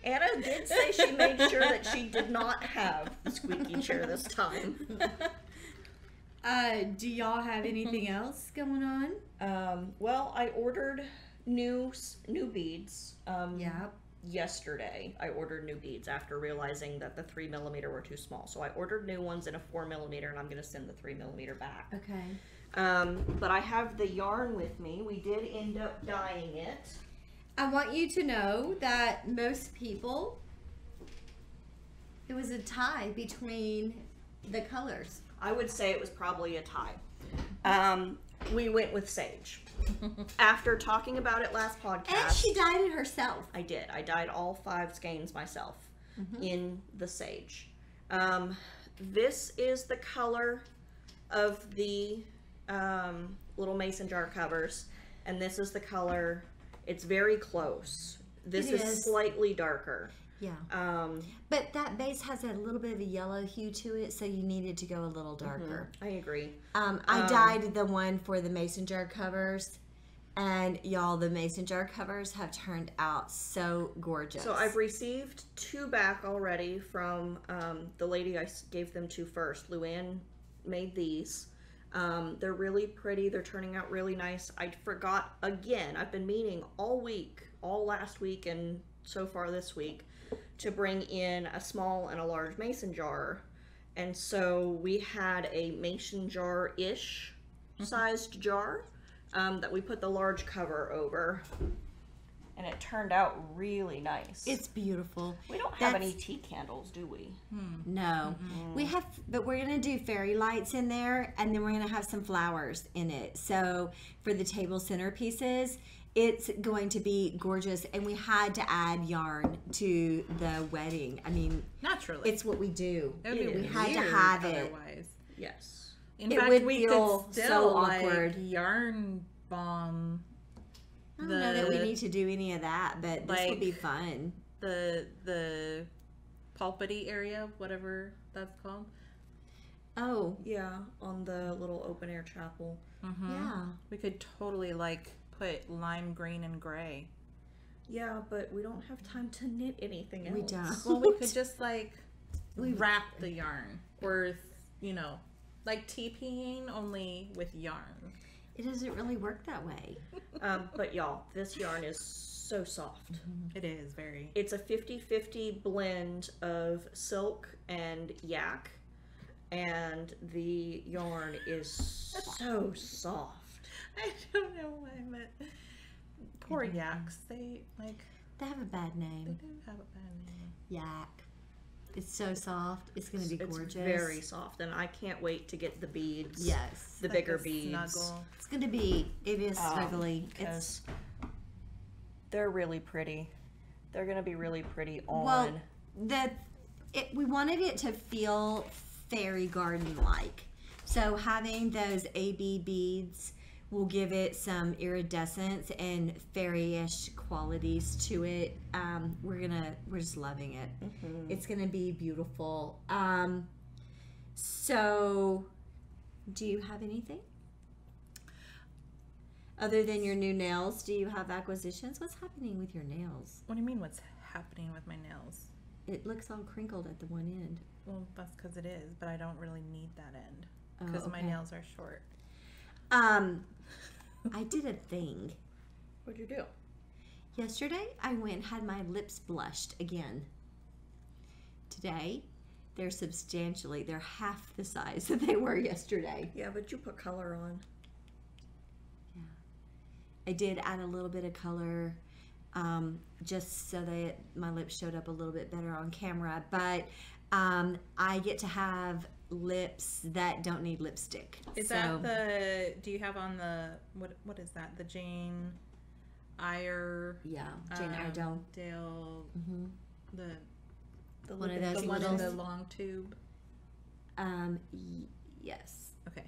Anna did say she made sure that she did not have the squeaky chair this time. Do y'all have anything else going on? Well, I ordered new beads. Yeah. Yesterday I ordered new beads after realizing that the 3mm were too small. So I ordered new ones in a 4mm, and I'm going to send the 3mm back. Okay. But I have the yarn with me. We did end up dyeing it. I want you to know that most people, it was a tie between the colors. I would say it was probably a tie. We went with sage. After talking about it last podcast. And she dyed it herself. I did. I dyed all 5 skeins myself in the sage. This is the color of the little mason jar covers, and this is the color. It's very close. This is slightly darker. Yeah. But that base has a little bit of a yellow hue to it, so you needed to go a little darker. I agree. I dyed the one for the mason jar covers, and y'all, the mason jar covers have turned out so gorgeous. So I've received 2 back already from the lady I gave them to first. Luann made these. They're really pretty. They're turning out really nice. I forgot again. I've been meaning all week, all last week and so far this week, to bring in a small and a large mason jar. And so we had a mason jar-ish sized jar that we put the large cover over. And it turned out really nice. It's beautiful. We don't have any tea candles, do we? No. We have, but we're going to do fairy lights in there, and then we're going to have some flowers in it. So for the table centerpieces, it's going to be gorgeous, and we had to add yarn to the wedding. I mean, naturally, it's what we do. We had to have it. Otherwise. Yes. In it fact, would we feel could still, so awkward. Yarn bomb. I don't know that we need to do any of that, but this would be fun. The pulpity area, whatever that's called. Oh. Yeah, on the little open air chapel. Yeah. We could totally put lime green and gray. Yeah, but we don't have time to knit anything else. We don't. Well, we could just we wrap the yarn, or TPing only with yarn. It doesn't really work that way. But y'all, this yarn is so soft. It is very. It's a 50-50 blend of silk and yak, and the yarn is so soft. I don't know why I meant. Poor yaks. They have a bad name. They do have a bad name. Yak. It's so soft. It's going to be gorgeous. It's very soft, and I can't wait to get the beads. Yes. The bigger beads. Snuggle. It is snuggly. Because they're really pretty. They're going to be really pretty on. Well, we wanted it to feel fairy garden-like. So having those AB beads will give it some iridescence and fairy-ish qualities to it. We're just loving it. It's gonna be beautiful. So do you have anything other than your new nails? Do you have acquisitions? What's happening with your nails? What do you mean what's happening with my nails? It looks all crinkled at the one end. Well, that's because it is, but I don't really need that end because my nails are short. I did a thing. What'd you do? Yesterday, I went and had my lips blushed again. Today, they're half the size that they were yesterday. Yeah, but you put color on. Yeah. I did add a little bit of color just so that my lips showed up a little bit better on camera. But I get to have lips that don't need lipstick. Is that the, do you have on the, what is that? The Jane Eyre? Yeah, Jane Eyre Dale. Mm-hmm. The one of those one little, in the long tube. Yes. Okay.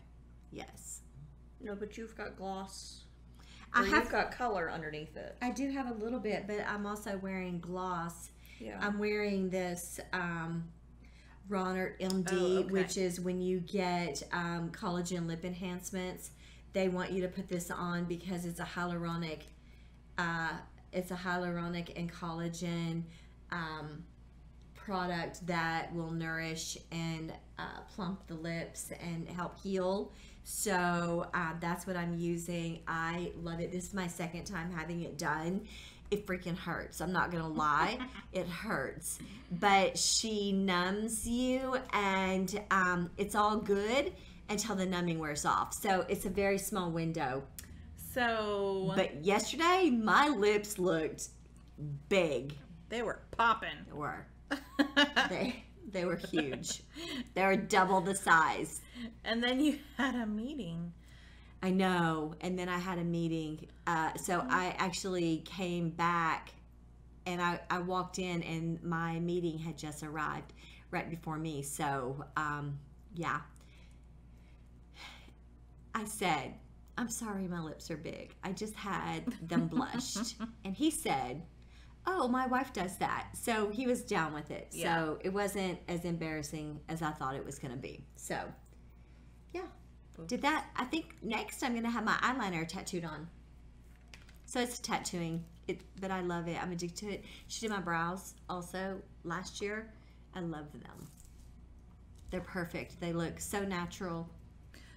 Yes. No, but you've got gloss. You've got color underneath it. I do have a little bit, but I'm also wearing gloss. Yeah. I'm wearing this Ronert MD, which is when you get collagen lip enhancements. They want you to put this on because it's a hyaluronic. It's a hyaluronic and collagen product that will nourish and plump the lips and help heal. So that's what I'm using. I love it. This is my second time having it done. It freaking hurts. I'm not gonna lie, it hurts. But she numbs you, and it's all good until the numbing wears off. So it's a very small window. So, but yesterday my lips looked big. They were popping. They were. They were huge. They were double the size. And then you had a meeting. I know. And then I had a meeting. So I actually came back and I walked in and my meeting had just arrived right before me. So, yeah. I said, I'm sorry my lips are big. I just had them blushed. And he said, oh, my wife does that. So he was down with it. Yeah. So it wasn't as embarrassing as I thought it was going to be. So, yeah. Oops. Did that. I think next I'm going to have my eyeliner tattooed on. So it's tattooing, but I love it. I'm addicted to it. She did my brows also last year. I love them. They're perfect. They look so natural.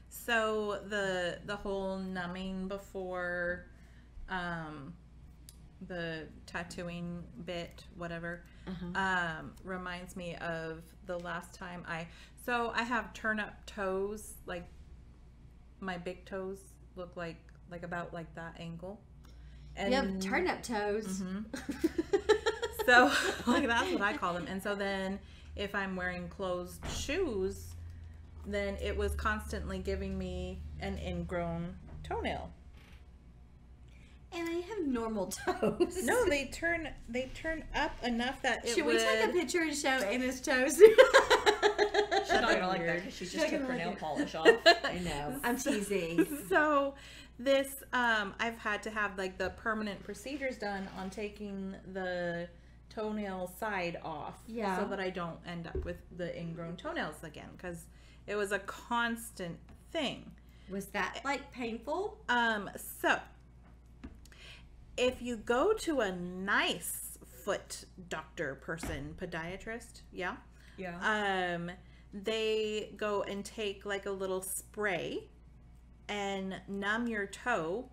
So the whole numbing before the tattooing bit, whatever, reminds me of the last time I have turn up toes, like my big toes look like about like that angle. And you have turn up toes. Mm-hmm. So like that's what I call them. And so then if I'm wearing closed shoes, then it was constantly giving me an ingrown toenail. And I have normal toes. No, they turn up enough that Should we take a picture and show Anna's toes? She's not gonna like that because she just took her nail polish off. I know. I'm teasing. So this, I've had to have like the permanent procedures done on taking the toenail side off, so that I don't end up with the ingrown toenails again, because it was a constant thing. Was that like painful? So if you go to a nice foot doctor person, podiatrist, they go and take like a little spray and numb your toe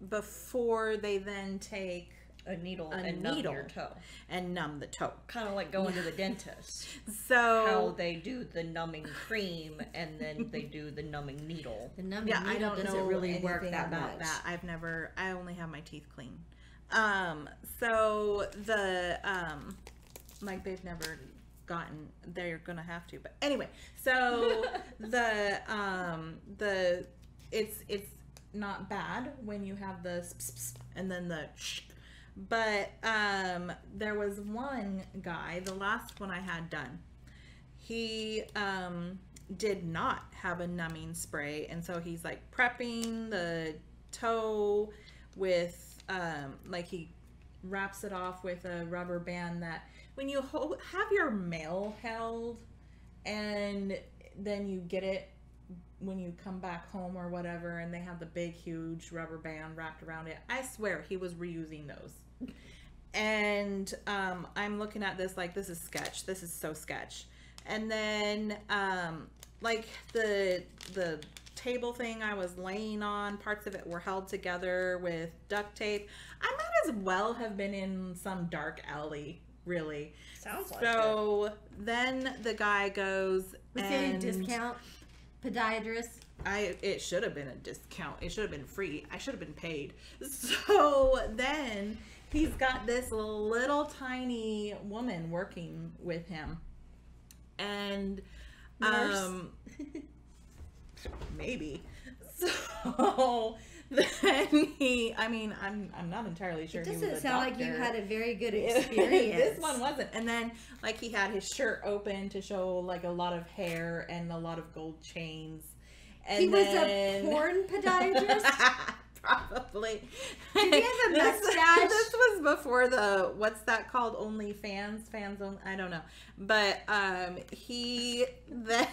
before they then take a needle and numb your toe and numb the toe. Kind of like going to the dentist. So how they do the numbing cream and then they do the numbing needle. The numbing needle I don't doesn't know really work that about much. that. I only have my teeth clean. So the like they've never gotten, they're gonna have to, but anyway, so it's not bad when you have the and then the but there was one guy, the last one I had done, he did not have a numbing spray, and so he's like prepping the toe with like he wraps it off with a rubber band that when you have your mail held and then you get it when you come back home or whatever, and they have the big huge rubber band wrapped around it, I swear he was reusing those. And I'm looking at this like, this is sketch, this is so sketch. And then like the table thing I was laying on, parts of it were held together with duct tape. I might as well have been in some dark alley, really. Sounds like so it. Then the guy goes, was there a discount podiatrist? It should have been a discount. It should have been free. I should have been paid. So then he's got this literal tiny woman working with him. And maybe. So then I'm not entirely sure. It he was doesn't a sound doctor. like you had a very good experience. This one wasn't. And then like he had his shirt open to show like a lot of hair and a lot of gold chains. And he was a porn podiatrist? Probably. Did he have a mustache? This was before the, what's that called? OnlyFans? Fans only? I don't know. But he then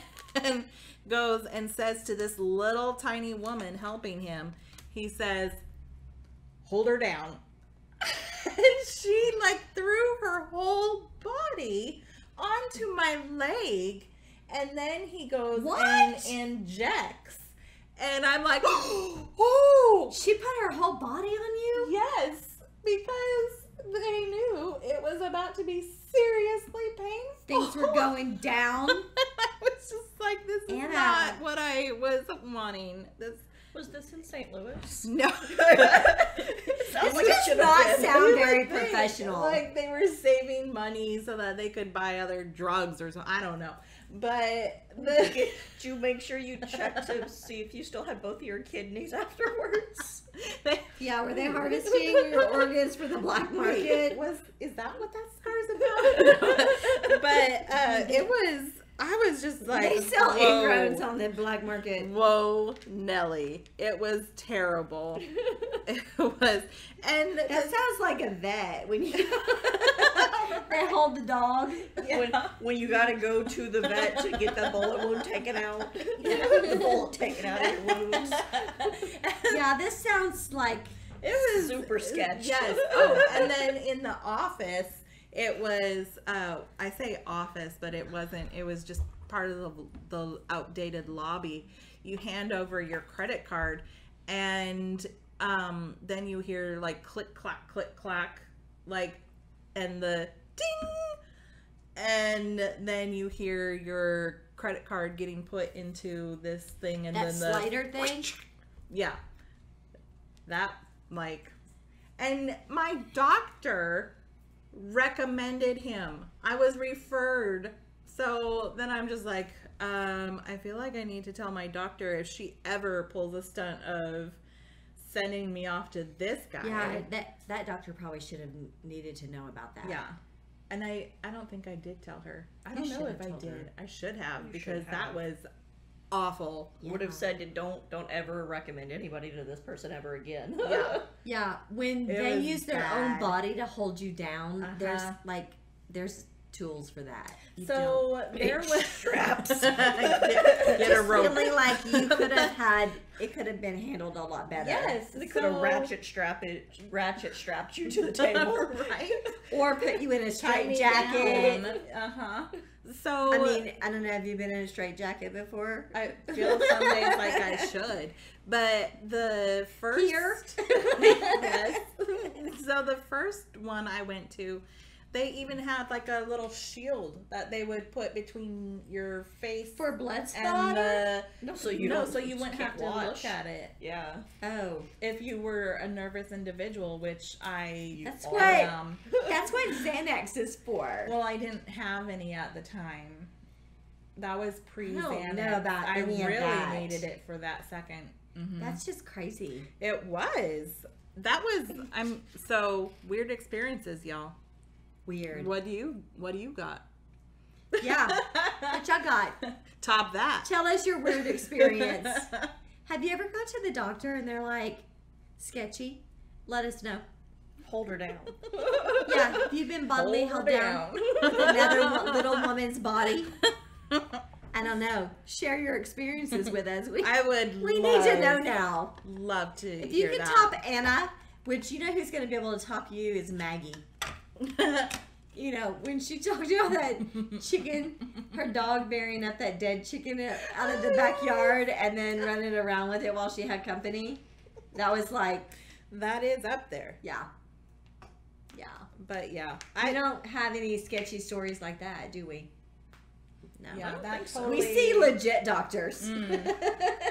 goes and says to this little tiny woman helping him, he says, hold her down. And she like threw her whole body onto my leg. And then he goes and injects. And I'm like, oh! She put her whole body on you? Yes, because they knew it was about to be seriously painful. Things were going down. I was just like, this is not what I was wanting. Was this in St. Louis? No. This does not sound very professional. Like they were saving money so that they could buy other drugs or something. I don't know. But did you make sure you checked to see if you still had both of your kidneys afterwards? Yeah, were they harvesting your organs for the black market? Is that what that scar's about? But it was. I was just like, they sell ingrowns on the black market. Whoa, Nelly. It was terrible. It was. And that sounds like a vet when you they hold the dog. Yeah. When you gotta go to the vet to get the bullet wound taken out. The bullet taken out of your wounds. Yeah, this sounds like it was super sketch. Yes. Oh, and then in the office, it was, I say office, but it wasn't. It was just part of the outdated lobby. You hand over your credit card, and then you hear like click, clack, like, and the ding, and then you hear your credit card getting put into this thing, and that then the slider thing. Yeah, that like, and my doctor recommended him. I was referred. So then I'm just like, I feel like I need to tell my doctor if she ever pulls a stunt of sending me off to this guy. Yeah, that doctor probably should have needed to know about that. Yeah. And I don't think I did tell her. I don't know if I did. I should have, because that was awful. Yeah. Would have said, don't ever recommend anybody to this person ever again. Yeah. Yeah, when they use their own body to hold you down, there's tools for that. So there was straps. Get a rope. Feeling like you could have had, it could have been handled a lot better. Yes, they could have ratchet strapped you to the table, right? Or put you in a straight jacket. So I mean, I don't know. Have you been in a straight jacket before? I feel some days like I should, but the first Here? Yes. So the first one I went to, they even had like a little shield that they would put between your face For blood and spatter? so you wouldn't have to look at it. Yeah. Oh. If you were a nervous individual, which I That's am. That's what Xanax is for. Well, I didn't have any at the time. That was pre-Xanax. I don't know about I any of really that. needed it for that second. Mm-hmm. That's just crazy. It was. That was. So weird experiences, y'all. Weird. What do you got? Yeah. What y'all got? Top that. Tell us your weird experience. Have you ever gone to the doctor and they're like, sketchy? Let us know. Hold her down. Yeah. Have you been bodily held down with another little woman's body? I don't know. Share your experiences with us. We need to know now. Love to If you hear can that. top Anna, which you know who's going to be able to top you is Maggie. You know, when she talked about that chicken, her dog burying up that dead chicken out of the backyard and then running around with it while she had company. That was like... That is up there. Yeah. Yeah. But yeah. I don't have any sketchy stories like that, do we? No. Yeah, that totally... We see legit doctors.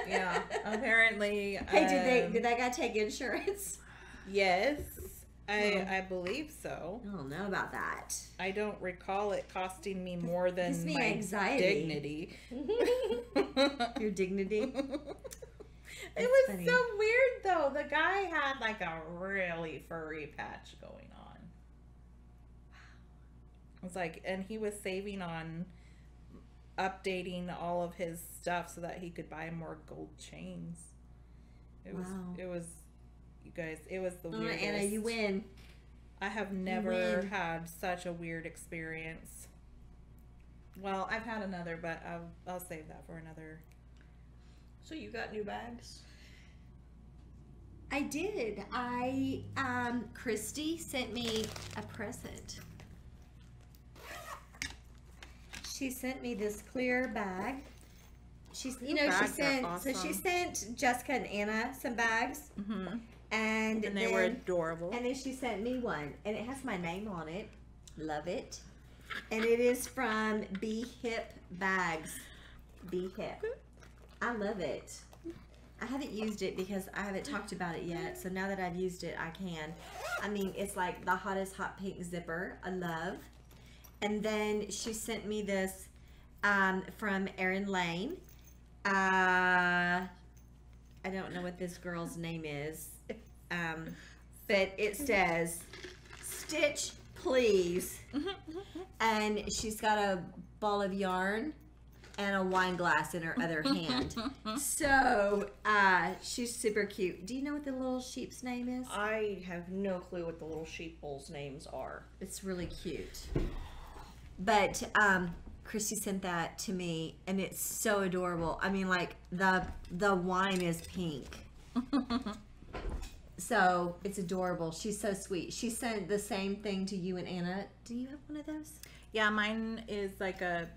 Yeah. Apparently. Hey, did that guy take insurance? Yes. I believe so. I don't know about that. I don't recall it costing me more than my anxiety. dignity. Your dignity? It was funny. So weird though. The guy had like a really furry patch going on. It was like, and he was saving on updating all of his stuff so that he could buy more gold chains. It was, you guys, it was the weirdest. Anna, you win. I have never had such a weird experience. Well, I've had another, but I'll save that for another. So you got new bags? I did. Christy sent me a present. She sent me this clear bag. She sent awesome. So she sent Jessica and Anna some bags. Mm-hmm. And they were adorable. And then she sent me one, and it has my name on it. Love it. And it is from Be Hip Bags. Be Hip. I love it. I haven't used it because I haven't talked about it yet. So now that I've used it, I can. I mean, it's like the hottest hot pink zipper. I love. And then she sent me this from Erin Lane. I don't know what this girl's name is. But it says, "Stitch, please." And she's got a ball of yarn and a wine glass in her other hand. So, she's super cute. Do you know what the little sheep's name is? I have no clue what the little sheeples' names are. It's really cute. But, Christy sent that to me, and it's so adorable. I mean, like, the wine is pink. So, it's adorable. She's so sweet. She sent the same thing to you and Anna. Do you have one of those? Yeah, mine is like a...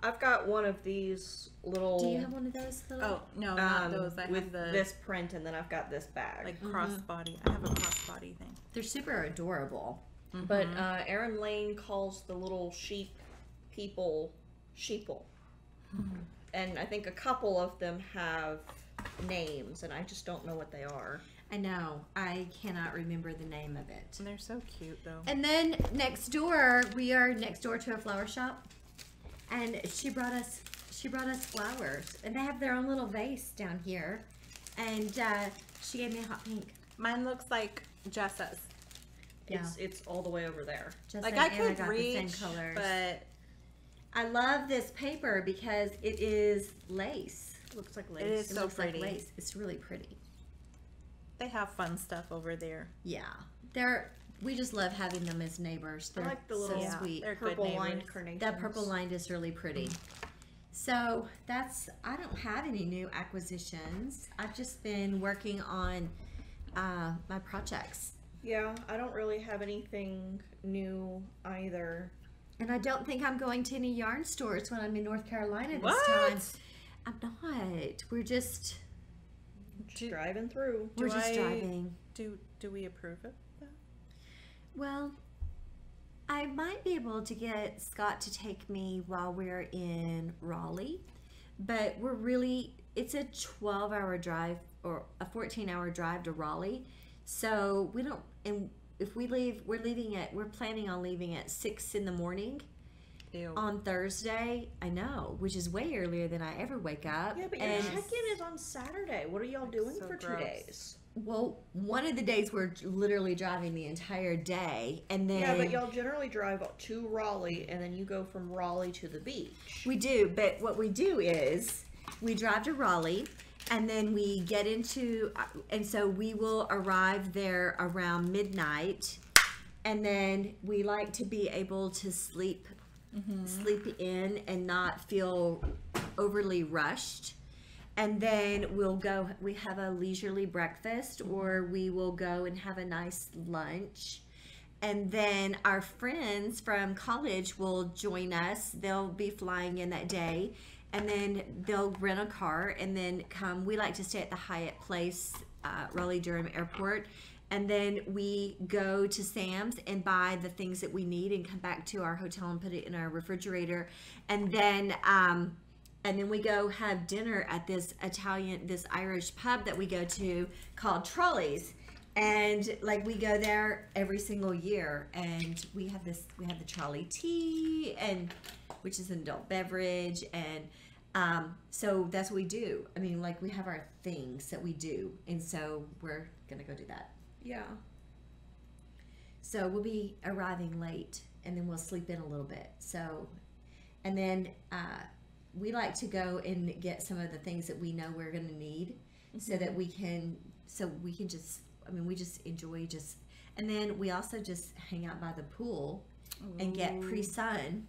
I've got one of these little... Do you have one of those? Oh, no, not those. I with have the... this print, and then I've got this bag. Like crossbody. I have a crossbody thing. They're super adorable. Mm-hmm. But Erin Lane calls the little sheep people sheeple. Mm-hmm. And I think a couple of them have names, and I just don't know what they are. I know. I cannot remember the name of it. And they're so cute, though. And then next door, we are next door to a flower shop, and she brought us flowers, and they have their own little vase down here, and she gave me a hot pink. Mine looks like Jessa's. Yeah. It's all the way over there. Jessa like I could reach, the same colors. But I love this paper because it is lace. It looks like lace. It is so pretty. Like lace. It's really pretty. They have fun stuff over there. Yeah, we just love having them as neighbors. They're I like the little sweet. They're purple lined carnations. That purple lined is really pretty. So I don't have any new acquisitions. I've just been working on my projects. Yeah, I don't really have anything new either. And I don't think I'm going to any yarn stores when I'm in North Carolina this time. I'm not. We're just driving through. We're just driving. Do we approve of that? Well, I might be able to get Scott to take me while we're in Raleigh, but it's a 12-hour drive or a 14-hour drive to Raleigh. So we don't, and if we leave, we're planning on leaving at 6 in the morning. Ew. On Thursday. I know, which is way earlier than I ever wake up. Yeah, but your check-in is on Saturday. What are y'all doing for 2 days? Well, one of the days we're literally driving the entire day, and then... Yeah, but y'all generally drive to Raleigh, and then you go from Raleigh to the beach. We do, but what we do is we drive to Raleigh, and then we get into... And so we will arrive there around midnight, and then we like to be able to sleep in and not feel overly rushed. And then we have a leisurely breakfast, or we will go and have a nice lunch. And then our friends from college will join us. They'll be flying in that day. And then they'll rent a car and then come. We like to stay at the Hyatt Place, Raleigh-Durham Airport. And then we go to Sam's and buy the things that we need and come back to our hotel and put it in our refrigerator. And then we go have dinner at this Irish pub that we go to called Trolley's. And like we go there every single year, and we have the trolley tea, and which is an adult beverage, and so that's what we do. I mean, like we have our things that we do, and so we're gonna go do that. Yeah. So we'll be arriving late, and then we'll sleep in a little bit. So, and then we like to go and get some of the things that we know we're gonna need, so that we can just. I mean, we just enjoy and then we also just hang out by the pool and get pre-sun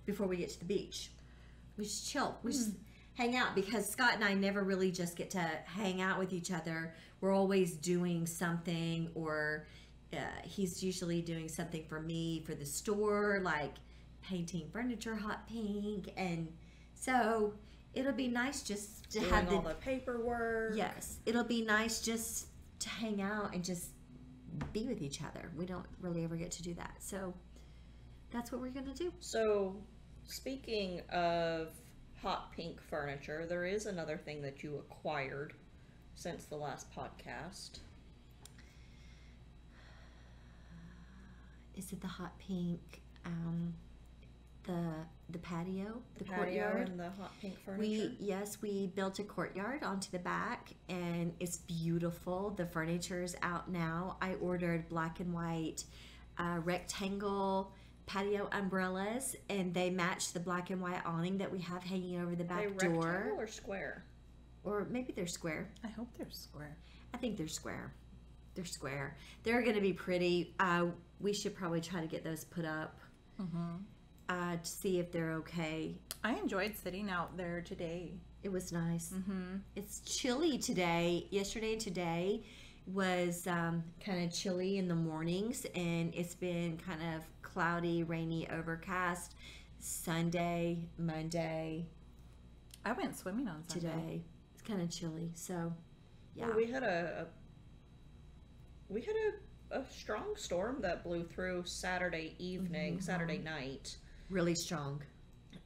before we get to the beach. We just chill. We just hang out because Scott and I never really just get to hang out with each other. We're always doing something, or he's usually doing something for me for the store, like painting furniture hot pink. And so it'll be nice just to have all the paperwork. Yes. It'll be nice just to hang out and just be with each other. We don't really ever get to do that. So that's what we're going to do. So speaking of hot pink furniture, there is another thing that you acquired since the last podcast. Is it the hot pink, the patio, the patio courtyard, and the hot pink furniture? We built a courtyard onto the back, and it's beautiful. The furniture's out now. I ordered black and white rectangle patio umbrellas, and they match the black and white awning that we have hanging over the back door. Rectangle or square? Or maybe they're square. I hope they're square. I think they're square. They're square. They're going to be pretty. We should probably try to get those put up. To see if they're okay. I enjoyed sitting out there today. It was nice. It's chilly today. Yesterday and today was kind of chilly in the mornings, and it's been kind of cloudy, rainy, overcast. Sunday, Monday. I went swimming on Sunday. Today. It's kind of chilly, so yeah. Well, we had a strong storm that blew through Saturday evening, Saturday night. Really strong.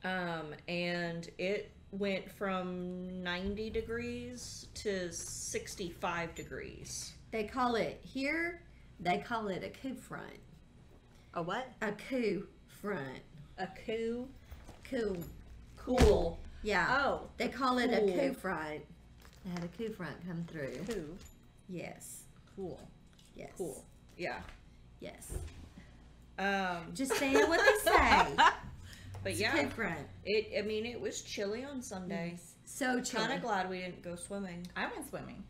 And it went from 90 degrees to 65 degrees. They call it a coup front. A what? A coup front. A coup? Cool. Yeah. Oh. They call it a coup front. They had a coup front come through. Coup. Yes. Cool. Yes. Cool. Yeah. Yes. Just saying what they say. But it's yeah, coup front. It was chilly on Sunday. Yes. So chilly. Kind of glad we didn't go swimming. I went swimming.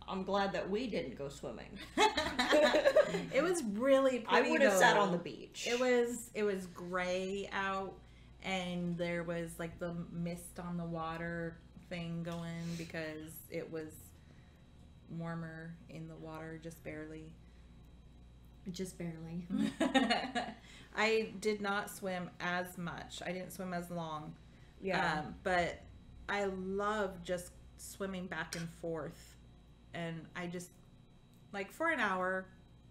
I'm glad that we didn't go swimming. It was really pretty. I would have sat on the beach. It was gray out, and there was like the mist on the water thing going because it was warmer in the water, just barely. Just barely. I did not swim as much. I didn't swim as long. Yeah. But I love just swimming back and forth. And I just, like for an hour,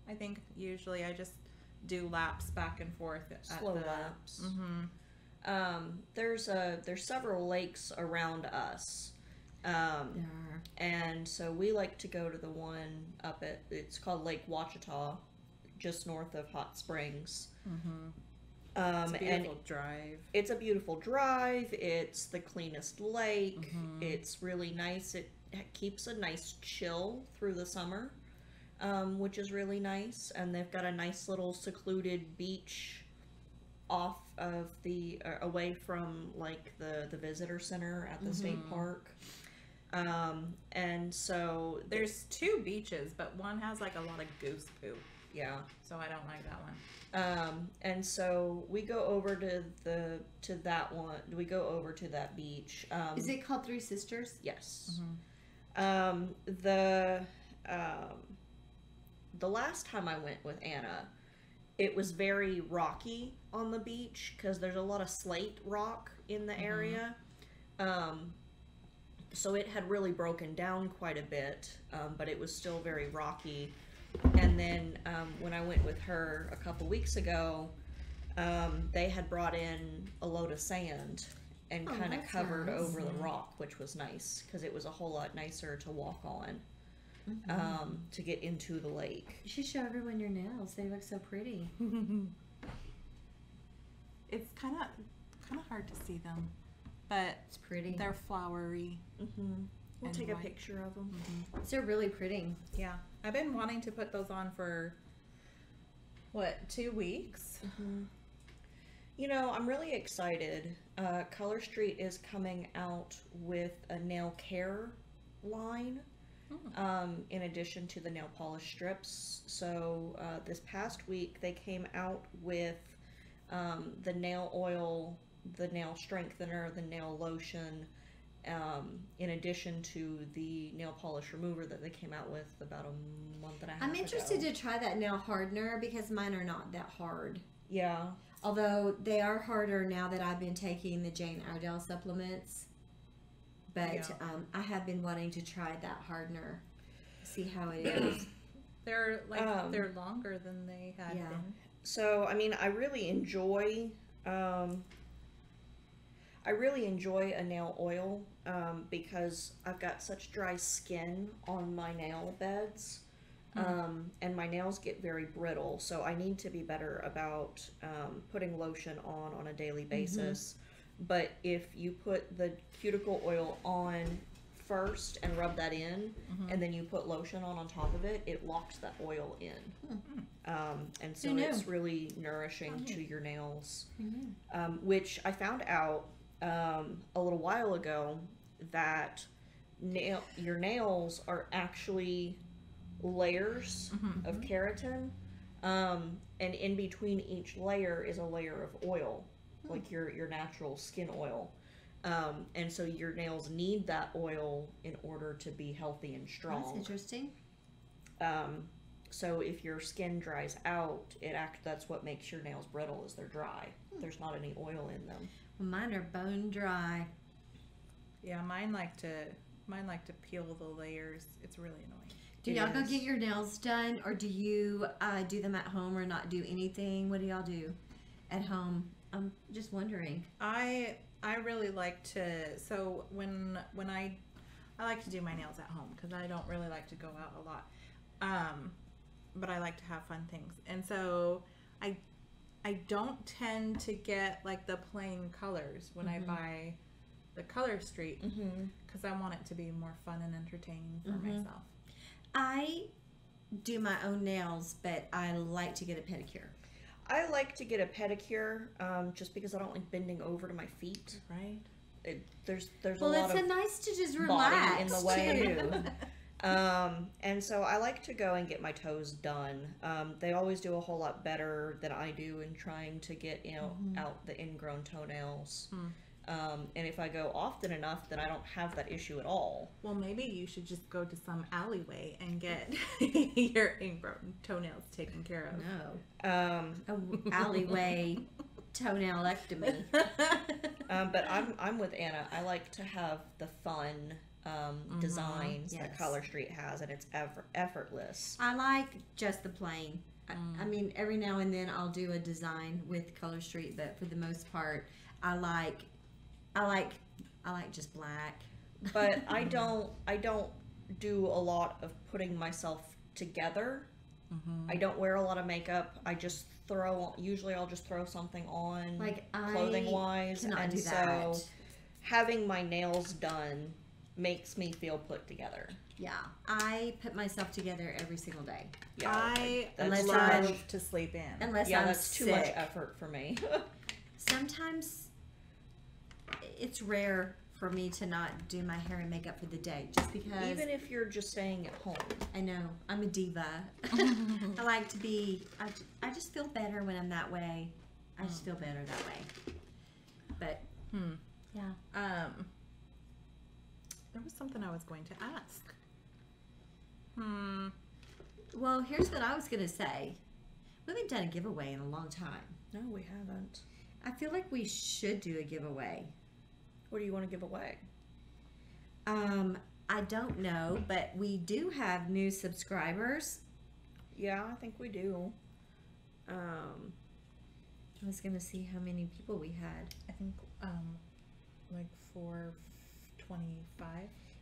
I think usually I just do laps back and forth. Slow laps. Mm-hmm. There's several lakes around us. There are. And so we like to go to the one it's called Lake Ouachita, just north of Hot Springs. It's a beautiful drive. It's a beautiful drive. It's the cleanest lake. Mm-hmm. It's really nice. It keeps a nice chill through the summer, which is really nice. And they've got a nice little secluded beach off of away from like the visitor center at the state park. And so there's two beaches, but one has like a lot of goose poop. Yeah. So I don't like that one. And so we go over to that one. We go over to that beach. Is it called Three Sisters? Yes. Mm-hmm. The last time I went with Anna, it was very rocky on the beach because there's a lot of slate rock in the area. So it had really broken down quite a bit, but it was still very rocky. And then when I went with her a couple weeks ago, they had brought in a load of sand and kind of covered over the rock, which was nice because it was a whole lot nicer to walk on to get into the lake. You should show everyone your nails. They look so pretty. It's kind of hard to see them, but it's pretty. They're flowery. We'll take a picture of them. They're really pretty. Yeah, I've been wanting to put those on for 2 weeks. You know, I'm really excited. Color Street is coming out with a nail care line in addition to the nail polish strips. So this past week they came out with the nail oil, the nail strengthener, the nail lotion, in addition to the nail polish remover that they came out with about a month and a half ago. I'm interested to try that nail hardener because mine are not that hard. Yeah. Although they are harder now that I've been taking the Jane Iredale supplements. But I have been wanting to try that hardener, see how it is. They're longer than they had been. So, I mean, I really enjoy a nail oil because I've got such dry skin on my nail beds, and my nails get very brittle, so I need to be better about putting lotion on a daily basis. But if you put the cuticle oil on first and rub that in, and then you put lotion on top of it, it locks that oil in. And so it's really nourishing to your nails, which I found out a little while ago that your nails are actually layers of keratin, and in between each layer is a layer of oil, like your natural skin oil. And so your nails need that oil in order to be healthy and strong. That's interesting. So if your skin dries out, that's what makes your nails brittle, is they're dry. There's not any oil in them. Well, mine are bone dry. Yeah, mine like to peel the layers. It's really annoying. Do y'all go get your nails done, or do you do them at home, or not do anything? What do y'all do at home? I'm just wondering. I really like to. So when I like to do my nails at home because I don't really like to go out a lot. But I like to have fun things, and so I don't tend to get like the plain colors when I buy the Color Street because I want it to be more fun and entertaining for myself. I do my own nails, but I like to get a pedicure. I like to get a pedicure just because I don't like bending over to my feet. Right. There's a lot of nice to just body relax in the way. And so I like to go and get my toes done. They always do a whole lot better than I do in trying to get out the ingrown toenails. And if I go often enough, then I don't have that issue at all. Well, maybe you should just go to some alleyway and get your ingrown toenails taken care of. No. Alleyway toenail-ectomy. But I'm with Anna. I like to have the fun designs that Color Street has, and it's effortless. I like just the plain. I mean, every now and then I'll do a design with Color Street, but for the most part, I like just black. But I don't do a lot of putting myself together. I don't wear a lot of makeup. I just I'll just throw something on, like clothing wise, and do so that. Having my nails done makes me feel put together. Yeah, I put myself together every single day. Yeah, I unless love to sleep in. Unless yeah, I'm that's sick. too much effort for me. Sometimes it's rare for me to not do my hair and makeup for the day, just because. Even if you're just staying at home. I know, I'm a diva. I like to be. I just feel better when I'm that way. I just feel better that way. But yeah. There was something I was going to ask. Well, here's what I was going to say. We haven't done a giveaway in a long time. No, we haven't. I feel like we should do a giveaway. What do you want to give away? I don't know, but we do have new subscribers. Yeah, I think we do. I was gonna see how many people we had. I think like 425.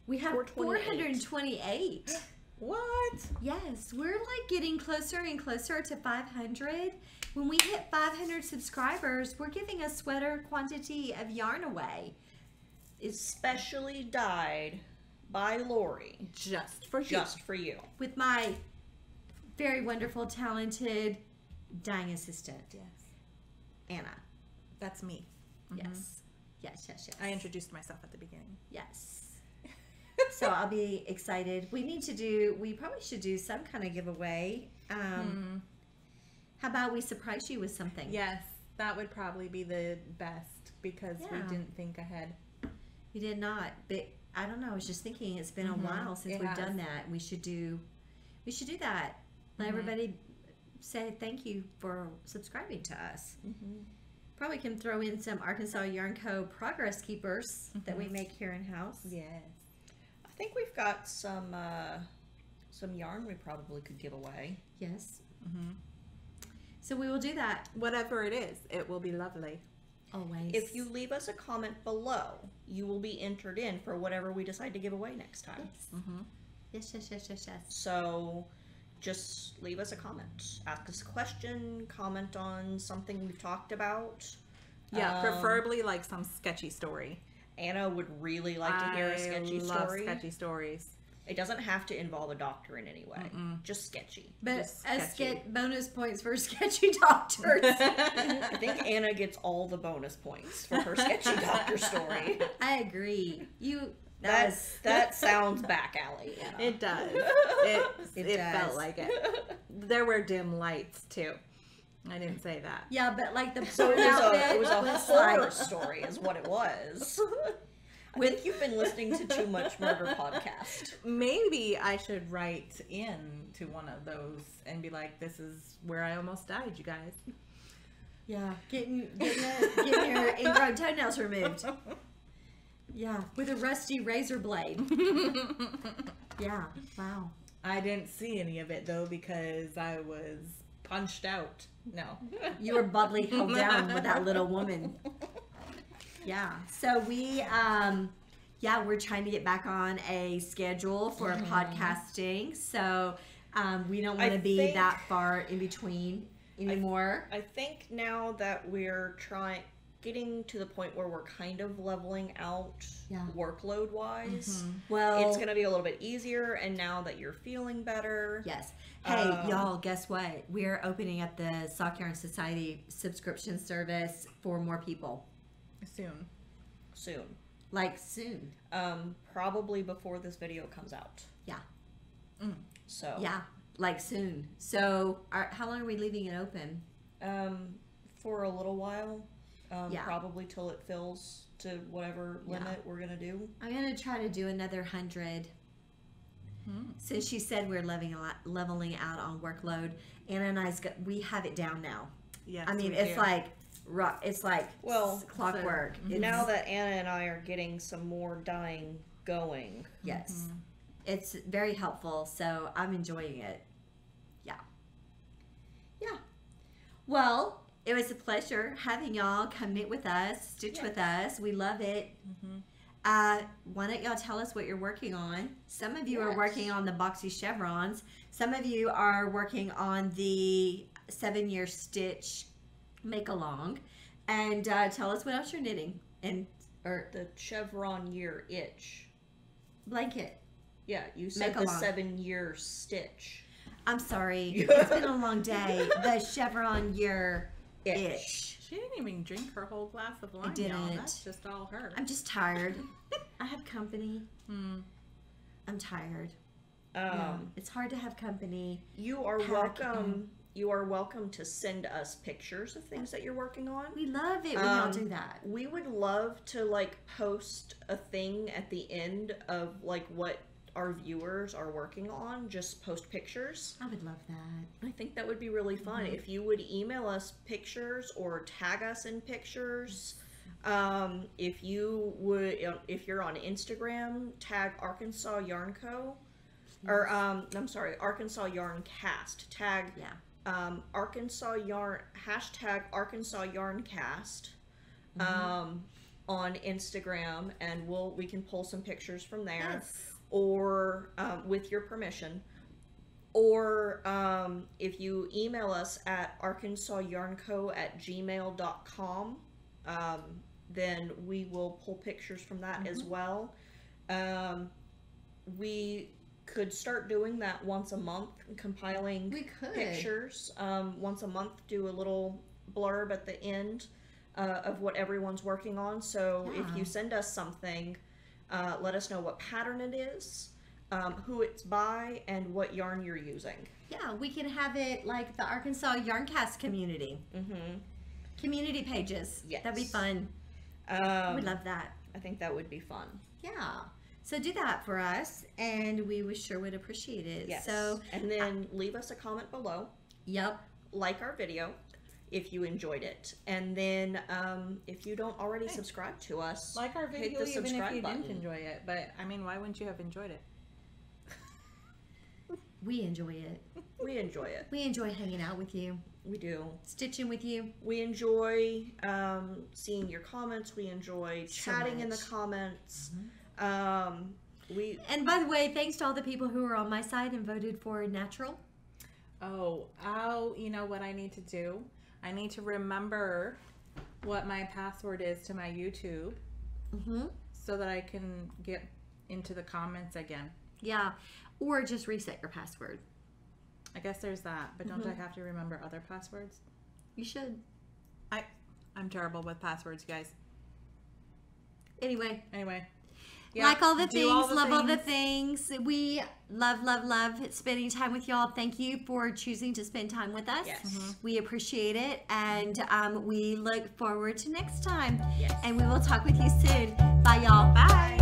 We have 428. What? Yes, we're like getting closer and closer to 500. When we hit 500 subscribers, we're giving a sweater quantity of yarn away. It's specially dyed by Lori. Just for you. Just for you. With my very wonderful, talented dyeing assistant. Yes. Anna. That's me. Yes. Yes. I introduced myself at the beginning. Yes. So I'll be excited. We probably should do some kind of giveaway. How about we surprise you with something? Yes, that would probably be the best because we didn't think ahead. We did not, but I don't know. I was just thinking it's been a while since we've done that. We should do that. Let everybody say thank you for subscribing to us. Probably can throw in some Arkansas Yarn Co. progress keepers that we make here in house. Yes. I think we've got some yarn we probably could give away. Yes. So we will do that. Whatever it is, it will be lovely. Always. If you leave us a comment below, you will be entered in for whatever we decide to give away next time. Yes. Yes. So just leave us a comment. Ask us a question, comment on something we've talked about. Yeah, preferably like some sketchy story. Anna would really like to hear a sketchy I love story. sketchy stories. It doesn't have to involve a doctor in any way. Just sketchy. But sketchy. bonus points for sketchy doctors. I think Anna gets all the bonus points for her sketchy doctor story. I agree. That sounds back alley, Anna. It does. It felt like it. There were dim lights too. I didn't say that. Yeah, but like the So it was a horror story is what it was. I think you've been listening to too much murder podcast. Maybe I should write in to one of those and be like, this is where I almost died, you guys. Yeah, getting your ingrown toenails removed. Yeah, with a rusty razor blade. Yeah, wow. I didn't see any of it though because I was punched out. No. You were bodily held down with that little woman. Yeah. So we're trying to get back on a schedule for podcasting. So we don't want to be that far in between anymore. I think now that we're getting to the point where we're kind of leveling out workload wise. Well, it's going to be a little bit easier, and now that you're feeling better. Yes. Hey, y'all, guess what? We're opening up the Sock Yarn Society subscription service for more people. Soon. Like soon. Probably before this video comes out. Yeah. So. Yeah, like soon. So how long are we leaving it open? For a little while. Probably till it fills to whatever limit we're going to do. I'm going to try to do another 100. Since she said we're leveling out on workload, Anna and we have it down now. Yes, I mean, it's like clockwork. Now that Anna and I are getting some more dyeing going. Yes. It's very helpful, so I'm enjoying it. Yeah. Well, it was a pleasure having y'all come knit with us, stitch with us. We love it. Why don't y'all tell us what you're working on? Some of you are working on the Boxy Chevrons. Some of you are working on the 7-year stitch make-along. And tell us what else you're knitting. Or the Chevron Year Itch. Blanket. Yeah, you said the 7-year stitch. I'm sorry. It's been a long day. The Chevron Year Itch. She didn't even drink her whole glass of wine. I didn't. Y'all. That's just all her. I'm just tired. I have company. I'm tired. It's hard to have company. You are welcome. You are welcome to send us pictures of things that you're working on. We love it when y'all do that. We would love to post a thing at the end of what our viewers are working on, just post pictures. I would love that. I think that would be really fun. If you would email us pictures or tag us in pictures. If you're on Instagram, tag Arkansas Yarn Co. Or, I'm sorry, ArkansasYarnCast. Tag, Arkansas Yarn, hashtag ArkansasYarnCast, on Instagram, and we can pull some pictures from there. Yes. Or, with your permission. Or, if you email us at ArkansasYarnCo@gmail.com, then we will pull pictures from that as well. We could start doing that once a month, compiling pictures. Once a month, do a little blurb at the end of what everyone's working on. So if you send us something, let us know what pattern it is, who it's by, and what yarn you're using. Yeah, we can have it like the Arkansas Yarncast community. Community pages. Yes. That'd be fun. We love that. I think that would be fun. Yeah. So do that for us, and we sure would appreciate it. Yes. So, and then leave us a comment below. Yep. Like our video if you enjoyed it. And then if you don't already subscribe to us, like our video hit the even subscribe if you button. didn't enjoy it. But, I mean, why wouldn't you have enjoyed it? We enjoy it. We enjoy it. We enjoy hanging out with you. We do. Stitching with you. We enjoy seeing your comments. We enjoy chatting in the much. comments. And by the way, thanks to all the people who were on my side and voted for natural. Oh, you know what I need to do? I need to remember what my password is to my YouTube so that I can get into the comments again. Yeah. Or just reset your password. I guess there's that, but don't I have to remember other passwords? You should. I'm terrible with passwords, guys. Anyway. Yeah, Like all the things, all the love all the things. We love spending time with y'all. Thank you for choosing to spend time with us. Yes. We appreciate it, and we look forward to next time. Yes. And we will talk with you soon. Bye, y'all. Bye.